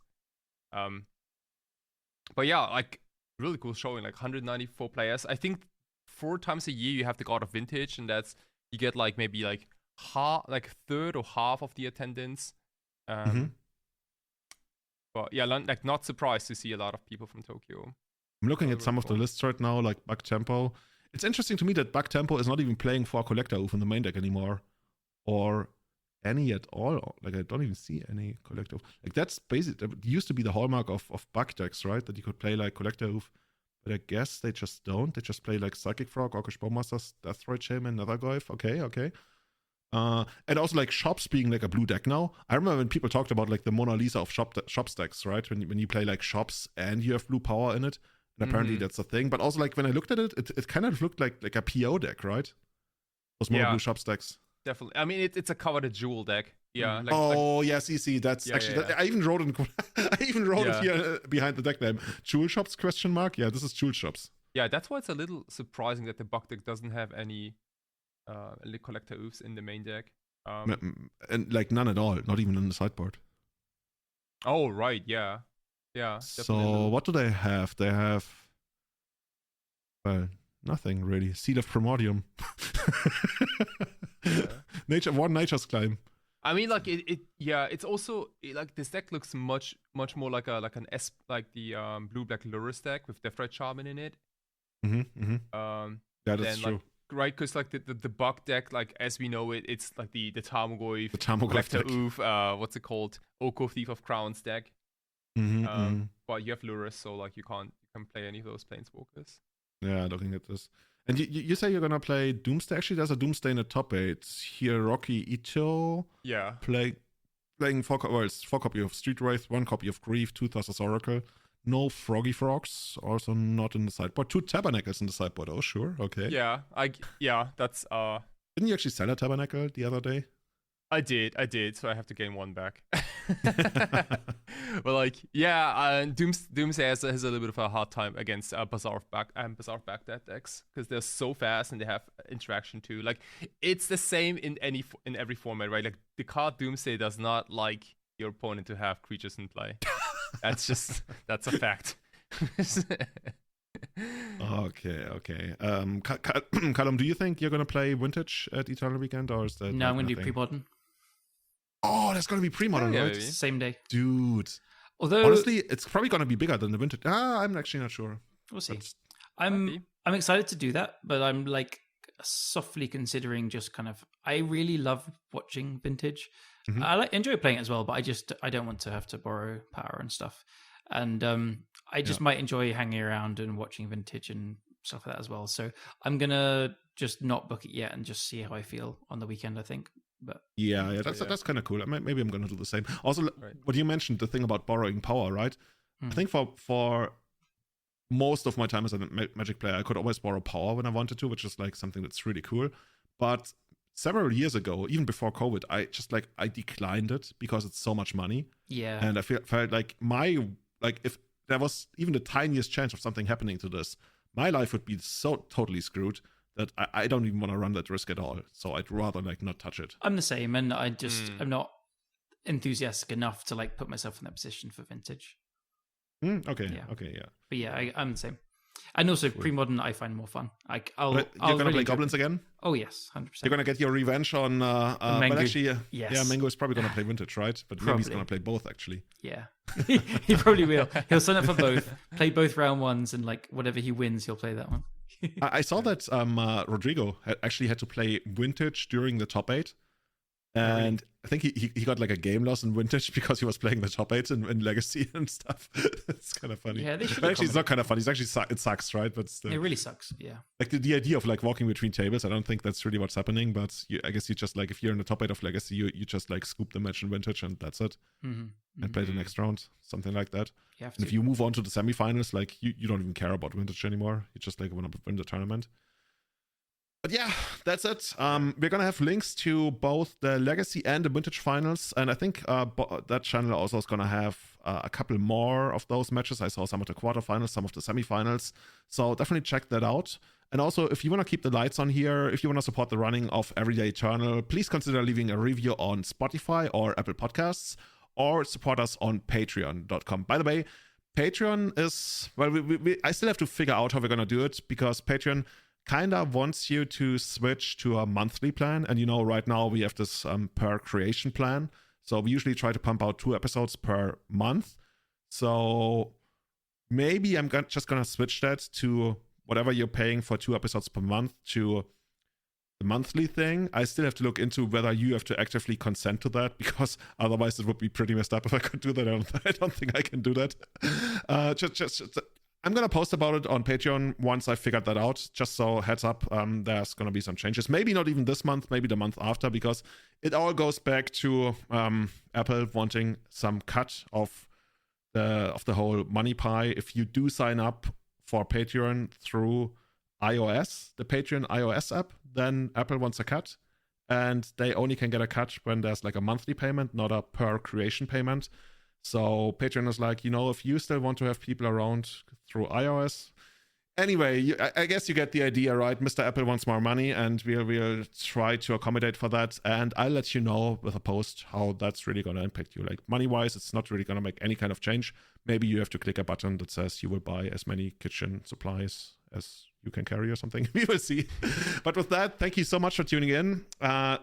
But yeah, like really cool showing, like 194 players. I think 4 times a year you have the God of Vintage, and that's you get like maybe like third or half of the attendance. But yeah, like not surprised to see a lot of people from Tokyo. I'm looking at some of the lists right now, like Bug Tempo. It's interesting to me that Bug Tempo is not even playing for Collector Oof in the main deck anymore. Or any at all. Like, I don't even see any Collector Oof. Like, that's basically, it used to be the hallmark of Bug decks, right? That you could play, like, Collector Oof. But I guess they just don't. They just play, like, Psychic Frog, Orcish Bowmasters, Deathroid Shaman, Nethergoyf. Okay. And also, like, Shops being, like, a blue deck now. I remember when people talked about, like, the Mona Lisa of Shops decks, right? When you play, like, Shops and you have blue power in it. And apparently that's a thing. But also, like, when I looked at it, it kind of looked like a PO deck, right? Those mono blue Shops decks. Definitely. I mean, it's a covered jewel deck. Yeah. Yes, see, that's actually. I even wrote it. I even wrote it here behind the deck name. Jewel Shops ? Yeah, this is Jewel Shops. Yeah, that's why it's a little surprising that the Bug deck doesn't have any Collector Oofs in the main deck. And like none at all, not even in the sideboard. Oh right, yeah. So what do they have? They have, well, nothing really. Seed of Primordium. Nature's Climb. I mean, like it's also like this deck looks much more like the blue black Lurrus deck with Deathright Shaman in it. Yeah, that's true. Like, right, because like the Bug deck, like as we know it, it's like the Tarmogoyf, Collector Oof, what's it called? Oko Thief of Crowns deck. But you have Lurrus, so like you can play any of those planeswalkers. Yeah, looking at this. And you say you're gonna play Doomsday. Actually, there's a Doomsday in the top 8. Hiroki Ito. Yeah. Playing 4 copies of Street Wraith, 1 copy of Grief, 2 Thassa's Oracle. No Froggy Frogs, also not in the sideboard. 2 Tabernacles in the sideboard. Oh, sure, okay. Yeah, that's Didn't you actually sell a Tabernacle the other day? I did, so I have to gain 1 back. But like, yeah, Doomsday has a little bit of a hard time against Bazaar of Baghdad decks because they're so fast and they have interaction too. Like, it's the same in every format, right? Like, the card Doomsday does not like your opponent to have creatures in play. That's a fact. Okay. Callum, do you think you're gonna play Vintage at Eternal Weekend, or is that? No, I'm gonna do pre-modern. Oh, that's gonna be pre-modern, right? It's the same day, dude. Although honestly, it's probably gonna be bigger than the Vintage. I'm actually not sure. We'll see. I'm excited to do that, but I'm like softly considering just kind of. I really love watching Vintage. Mm-hmm. I enjoy playing it as well, but I don't want to have to borrow power and stuff. And I just might enjoy hanging around and watching Vintage and stuff like that as well. So I'm gonna just not book it yet and just see how I feel on the weekend, I think. But that's kind of cool. Maybe I'm gonna do the same. Also, what you mentioned, the thing about borrowing power, right? I think for most of my time as a Magic player, I could always borrow power when I wanted to, which is like something that's really cool. But several years ago, even before COVID, I declined it because it's so much money. Yeah. And I felt like if there was even the tiniest chance of something happening to this, my life would be so totally screwed that I don't even want to run that risk at all. So I'd rather like not touch it. I'm the same, and I'm not enthusiastic enough to like put myself in that position for Vintage. Okay. But yeah, I'm the same. And also, pre-modern I find more fun. I'll you're gonna play goblins again? Oh yes, 100%. You're gonna get your revenge on Mango. But actually, yes. Yeah, Mango is probably gonna play Vintage, right? But maybe he's gonna play both actually. Yeah, he probably will. He'll sign up for both, play both round ones, and like whatever he wins, he'll play that one. I saw that Rodrigo actually had to play Vintage during the top 8. And I think he got like a game loss in Vintage because he was playing the top 8s in Legacy and stuff. It's kind of funny. Yeah, they should. But actually, it's not kind of funny. It's actually it sucks, right? But still. It really sucks. Yeah. Like the idea of like walking between tables, I don't think that's really what's happening. But I guess you just like if you're in the top 8 of Legacy, you just like scoop the match in Vintage and that's it. And play the next round, something like that. And if you move on to the semifinals, like you don't even care about Vintage anymore. You just like want to win the tournament. But yeah, that's it. We're gonna have links to both the Legacy and the Vintage finals, and I think that channel also is gonna have a couple more of those matches. I saw some of the quarterfinals, some of the semifinals, so definitely check that out. And also, if you want to keep the lights on here, if you want to support the running of Everyday Eternal, please consider leaving a review on Spotify or Apple Podcasts, or support us on Patreon.com. By the way, Patreon is I still have to figure out how we're gonna do it because Patreon kind of wants you to switch to a monthly plan. And right now we have this per creation plan. So we usually try to pump out 2 episodes per month. So maybe I'm just going to switch that to whatever you're paying for 2 episodes per month to the monthly thing. I still have to look into whether you have to actively consent to that because otherwise it would be pretty messed up if I could do that. I don't think I can do that. I'm going to post about it on Patreon once I figured that out. Just so heads up, there's going to be some changes. Maybe not even this month, maybe the month after, because it all goes back to Apple wanting some cut of the whole money pie. If you do sign up for Patreon through iOS, the Patreon iOS app, then Apple wants a cut. And they only can get a cut when there's like a monthly payment, not a per creation payment. So Patreon is like, if you still want to have people around through iOS. Anyway, I guess you get the idea, right? Mr. Apple wants more money and we'll try to accommodate for that. And I'll let you know with a post how that's really going to impact you. Like money-wise, it's not really going to make any kind of change. Maybe you have to click a button that says you will buy as many kitchen supplies as you can carry or something. We will see. But with that, thank you so much for tuning in,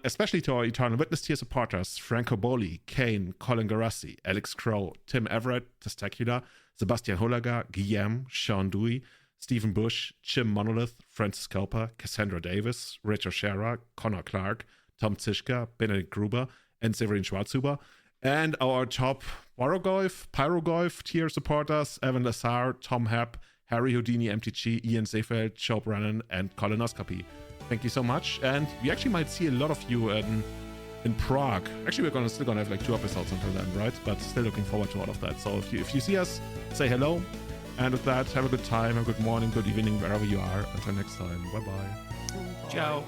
especially to our Eternal Witness tier supporters, Franco Boli, Kane, Colin Garassi, Alex Crow, Tim Everett, Testacular, Sebastian Holager, Guillaume, Sean Dewey, Stephen Bush, Jim Monolith, Francis Cowper, Cassandra Davis, Rachel Scherer, Connor Clark, Tom Zischka, Benedict Gruber, and Severin Schwarzhuber. And our top Pyrogoyf tier supporters, Evan Lazar, Tom Happ, Harry Houdini, MTG, Ian Seefeld, Joe Brennan, and Colonoscopy. Thank you so much. And we actually might see a lot of you in Prague. Actually, we're still gonna have like 2 episodes until then, right? But still looking forward to all of that. So if you see us, say hello. And with that, have a good time, have a good morning, good evening, wherever you are. Until next time, bye-bye. Ciao.